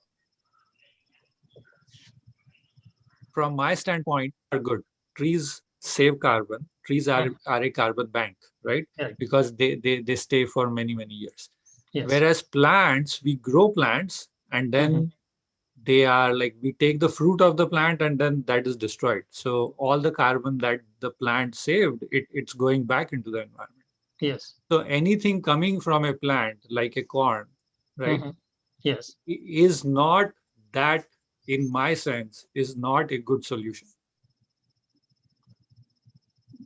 [SPEAKER 6] my standpoint, are good. Trees save carbon. Trees are a carbon bank, right?
[SPEAKER 3] Yeah.
[SPEAKER 6] Because they stay for many, many years.
[SPEAKER 3] Yes.
[SPEAKER 6] Whereas plants, we grow plants and then they are like, we take the fruit of the plant and then that is destroyed. So all the carbon that the plant saved, it's going back into the environment.
[SPEAKER 3] Yes.
[SPEAKER 6] So anything coming from a plant like a corn, right,
[SPEAKER 3] Yes.
[SPEAKER 6] is not that, in my sense, is not a good solution.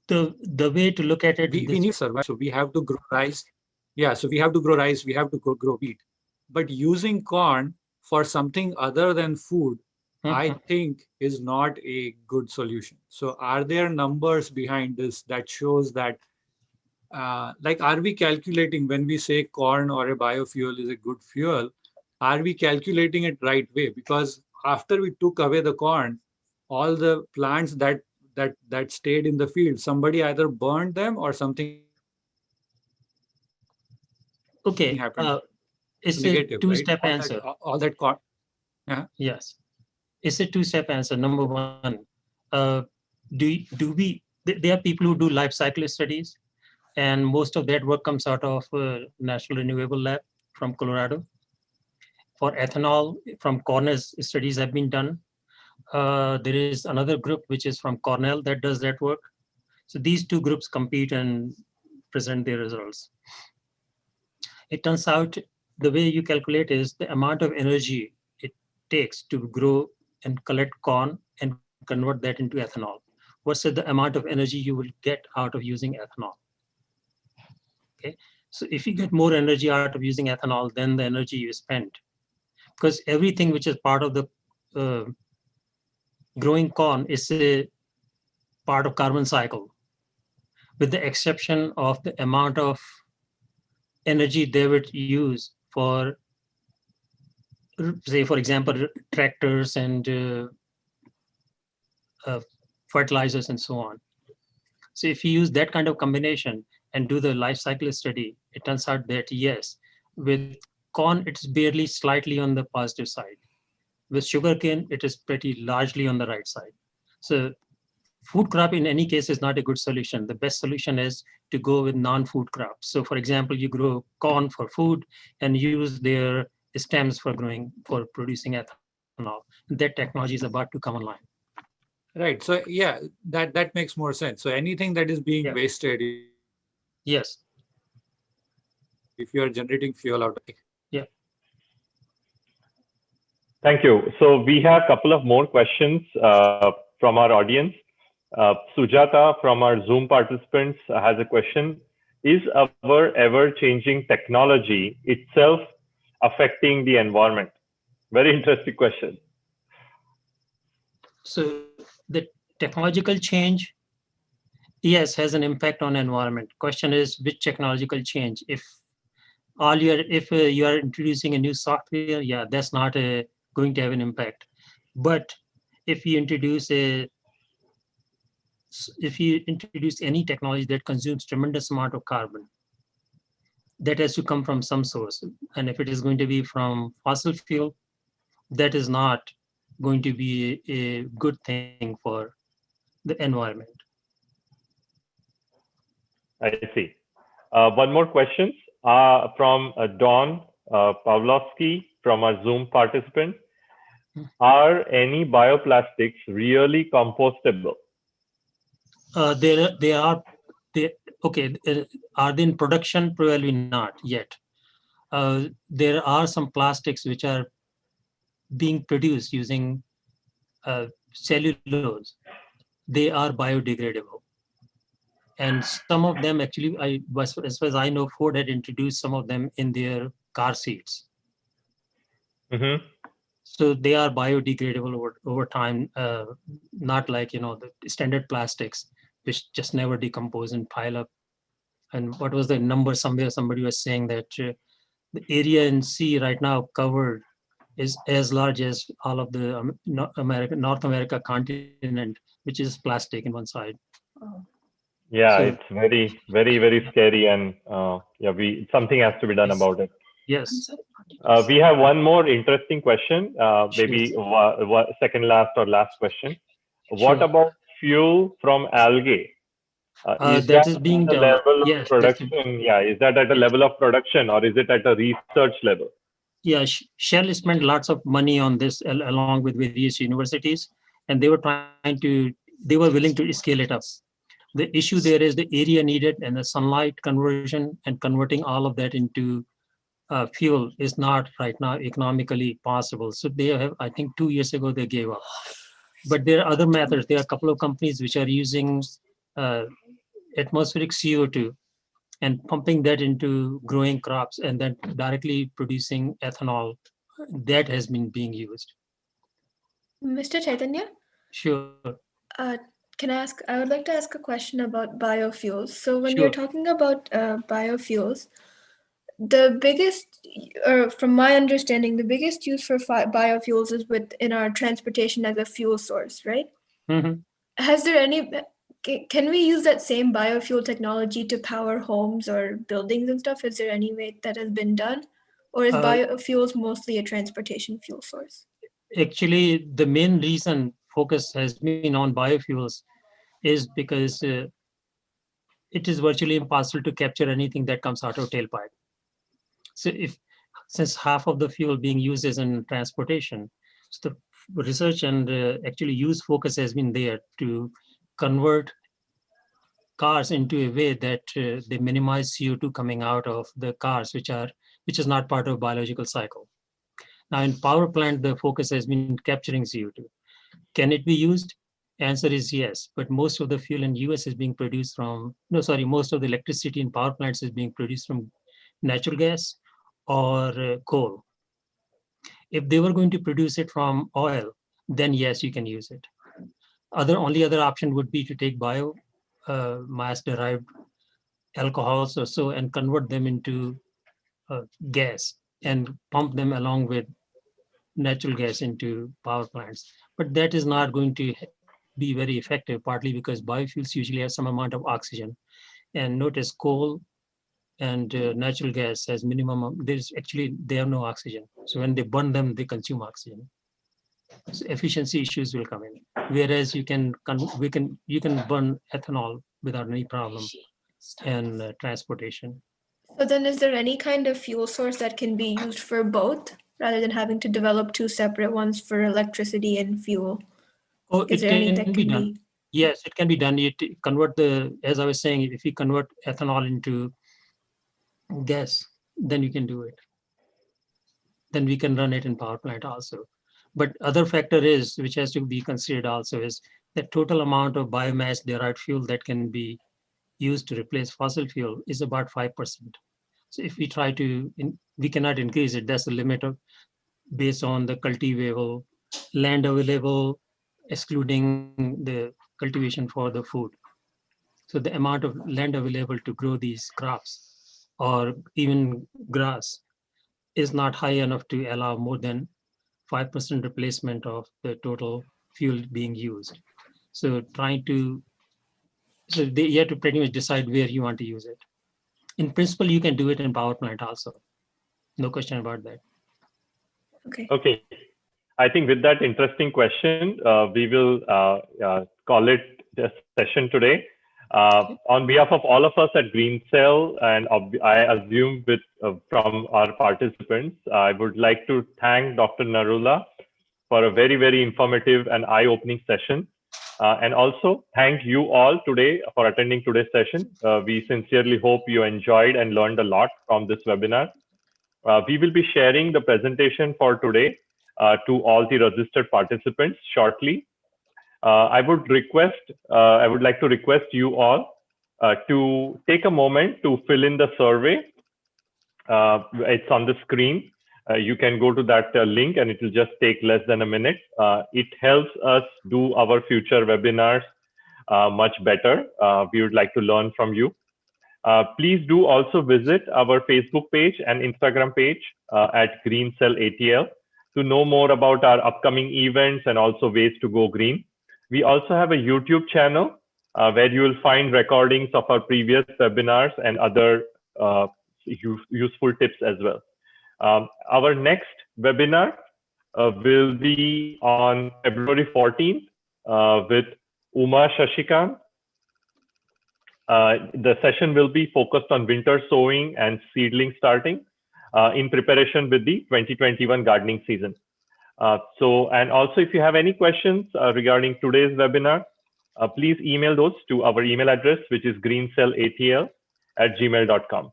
[SPEAKER 3] The way to look at it,
[SPEAKER 6] We need to survive, so we have to grow rice. Yeah, so we have to grow rice, we have to grow wheat. But using corn for something other than food, I think is not a good solution. So are there numbers behind this that shows that, like, are we calculating when we say corn or a biofuel is a good fuel, are we calculating it right way? Because after we took away the corn, all the plants that stayed in the field, somebody either burned them or something
[SPEAKER 3] Okay.
[SPEAKER 6] happened.
[SPEAKER 3] It's
[SPEAKER 6] Negative,
[SPEAKER 3] a
[SPEAKER 6] right?
[SPEAKER 3] two-step answer.
[SPEAKER 6] All that corn. Yeah.
[SPEAKER 3] Yes. It's a two-step answer. Number one, do we? There are people who do life cycle studies, and most of that work comes out of National Renewable Lab from Colorado. For ethanol, from Cornell's studies have been done. There is another group which is from Cornell that does that work. So these two groups compete and present their results. It turns out the way you calculate is the amount of energy it takes to grow and collect corn and convert that into ethanol versus the amount of energy you will get out of using ethanol. Okay, so if you get more energy out of using ethanol than the energy you spent, because everything which is part of the growing corn is a part of carbon cycle, with the exception of the amount of energy they would use for, say, for example, tractors and fertilizers and so on. So if you use that kind of combination and do the life cycle study, it turns out that yes, with corn, it's barely slightly on the positive side. With sugarcane, it is pretty largely on the right side. So food crop in any case is not a good solution. The best solution is to go with non-food crops. So for example, you grow corn for food and use their stems for producing ethanol. That technology is about to come online.
[SPEAKER 6] Right. So yeah, that makes more sense. So anything that is being wasted,
[SPEAKER 3] yes,
[SPEAKER 6] if you are generating fuel out of it.
[SPEAKER 3] Yeah.
[SPEAKER 1] Thank you. So we have a couple of more questions from our audience. Sujata from our Zoom participants has a question. Is our ever-changing technology itself affecting the environment? Very interesting question.
[SPEAKER 3] So the technological change, yes, has an impact on environment. Question is which technological change? If you are introducing a new software, yeah, that's not going to have an impact. But if you introduce any technology that consumes tremendous amount of carbon, that has to come from some source. And if it is going to be from fossil fuel, that is not going to be a good thing for the environment.
[SPEAKER 1] I see. One more question from Don Pawlowski from our Zoom participant. Are any bioplastics really compostable?
[SPEAKER 3] They are. Okay. Are they in production? Probably not yet. There are some plastics which are being produced using cellulose. They are biodegradable. And some of them actually, as far as I know, Ford had introduced some of them in their car seats. So they are biodegradable over time, not like the standard plastics, which just never decompose and pile up. And what was the number? Somewhere somebody was saying that the area in sea right now covered is as large as all of the North America continent, which is plastic in one side.
[SPEAKER 1] Yeah,
[SPEAKER 3] So
[SPEAKER 1] it's very, very, very scary, and yeah, something has to be done about it.
[SPEAKER 3] yes,
[SPEAKER 1] We have one more interesting question,
[SPEAKER 3] sure,
[SPEAKER 1] maybe second last or last question. What
[SPEAKER 3] sure.
[SPEAKER 1] about fuel from algae? Is
[SPEAKER 3] That
[SPEAKER 1] that
[SPEAKER 3] is
[SPEAKER 1] at
[SPEAKER 3] being
[SPEAKER 1] the
[SPEAKER 3] developed.
[SPEAKER 1] level of
[SPEAKER 3] Yes,
[SPEAKER 1] production? Yeah, is that at the
[SPEAKER 3] yes.
[SPEAKER 1] level of production, or is it at a research level?
[SPEAKER 3] Yeah, Shell spent lots of money on this along with various universities, and they were they were willing to scale it up. The issue there is the area needed and the sunlight conversion and converting all of that into fuel is not right now economically possible. So they have, I think 2 years ago, they gave up. But there are other methods. There are a couple of companies which are using uh, atmospheric CO2 and pumping that into growing crops and then directly producing ethanol. That has been being used.
[SPEAKER 7] Mr. Chaitanya,
[SPEAKER 3] Sure,
[SPEAKER 7] uh, can I ask? I would like to ask a question about biofuels. So, when you're
[SPEAKER 3] sure.
[SPEAKER 7] talking about biofuels, the biggest, or from my understanding, the biggest use for biofuels is within our transportation as a fuel source, right?
[SPEAKER 3] Mhm.
[SPEAKER 7] Has there any, can we use that same biofuel technology to power homes or buildings and stuff? Is there any way that has been done? Or is
[SPEAKER 3] Uh,
[SPEAKER 7] biofuels mostly a transportation fuel source?
[SPEAKER 3] Actually, the main reason focus has been on biofuels is because it is virtually impossible to capture anything that comes out of tailpipe. So if since half of the fuel being used is in transportation, so the research and actually use focus has been there to convert cars into a way that they minimize CO2 coming out of the cars, which is not part of biological cycle. Now in power plant, the focus has been capturing CO2. Can it be used? Answer is yes, but most of the fuel in US is being produced from, no, sorry, most of the electricity in power plants is being produced from natural gas or coal. If they were going to produce it from oil, then yes, you can use it. Only other option would be to take bio mass derived alcohols or so and convert them into gas and pump them along with natural gas into power plants. But that is not going to be very effective, partly because biofuels usually have some amount of oxygen. And notice coal and natural gas has minimum, they have no oxygen. So when they burn them, they consume oxygen. So efficiency issues will come in. Whereas you can burn ethanol without any problem in transportation.
[SPEAKER 7] So then is there any kind of fuel source that can be used for both rather than having to develop two separate ones for electricity and fuel?
[SPEAKER 3] Oh,
[SPEAKER 7] Is
[SPEAKER 3] it
[SPEAKER 7] there any
[SPEAKER 3] can be
[SPEAKER 7] that can
[SPEAKER 3] done.
[SPEAKER 7] be?
[SPEAKER 3] Yes, it can be done. As I was saying, if you convert ethanol into gas, then you can do it. Then we can run it in power plant also. But other factor is, which has to be considered also, is the total amount of biomass derived fuel that can be used to replace fossil fuel is about 5%. So if we try to, we cannot increase it. That's the limit of based on the cultivable land available, excluding the cultivation for the food. So the amount of land available to grow these crops or even grass is not high enough to allow more than 5% replacement of the total fuel being used. So you have to pretty much decide where you want to use it. In principle, you can do it in power plant also. No question about that.
[SPEAKER 7] Okay.
[SPEAKER 1] Okay. I think with that interesting question, we will call it a session today. On behalf of all of us at Green Cell, and I assume from our participants, I would like to thank Dr. Narula for a very, very informative and eye-opening session. And also thank you all today for attending today's session. We sincerely hope you enjoyed and learned a lot from this webinar. We will be sharing the presentation for today to all the registered participants shortly. I would like to request you all to take a moment to fill in the survey. It's on the screen. You can go to that link and it will just take less than a minute. It helps us do our future webinars much better. We would like to learn from you. Please do also visit our Facebook page and Instagram page at Green Cell ATL. to know more about our upcoming events and also ways to go green. We also have a YouTube channel where you will find recordings of our previous webinars and other useful tips as well. Our next webinar will be on February 14th with Uma Shashikant. The session will be focused on winter sowing and seedling starting in preparation with the 2021 gardening season. And also if you have any questions regarding today's webinar, please email those to our email address, which is greencellatl@gmail.com.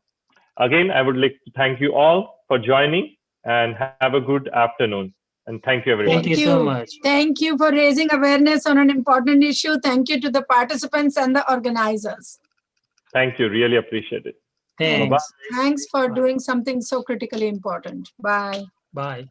[SPEAKER 1] Again, I would like to thank you all for joining and have a good afternoon. And thank you, everyone.
[SPEAKER 3] Thank you so much.
[SPEAKER 5] Thank you for raising awareness on an important issue. Thank you to the participants and the organizers.
[SPEAKER 1] Thank you. Really appreciate it.
[SPEAKER 3] Thanks.
[SPEAKER 5] Thanks for doing something so critically important. Bye.
[SPEAKER 3] Bye.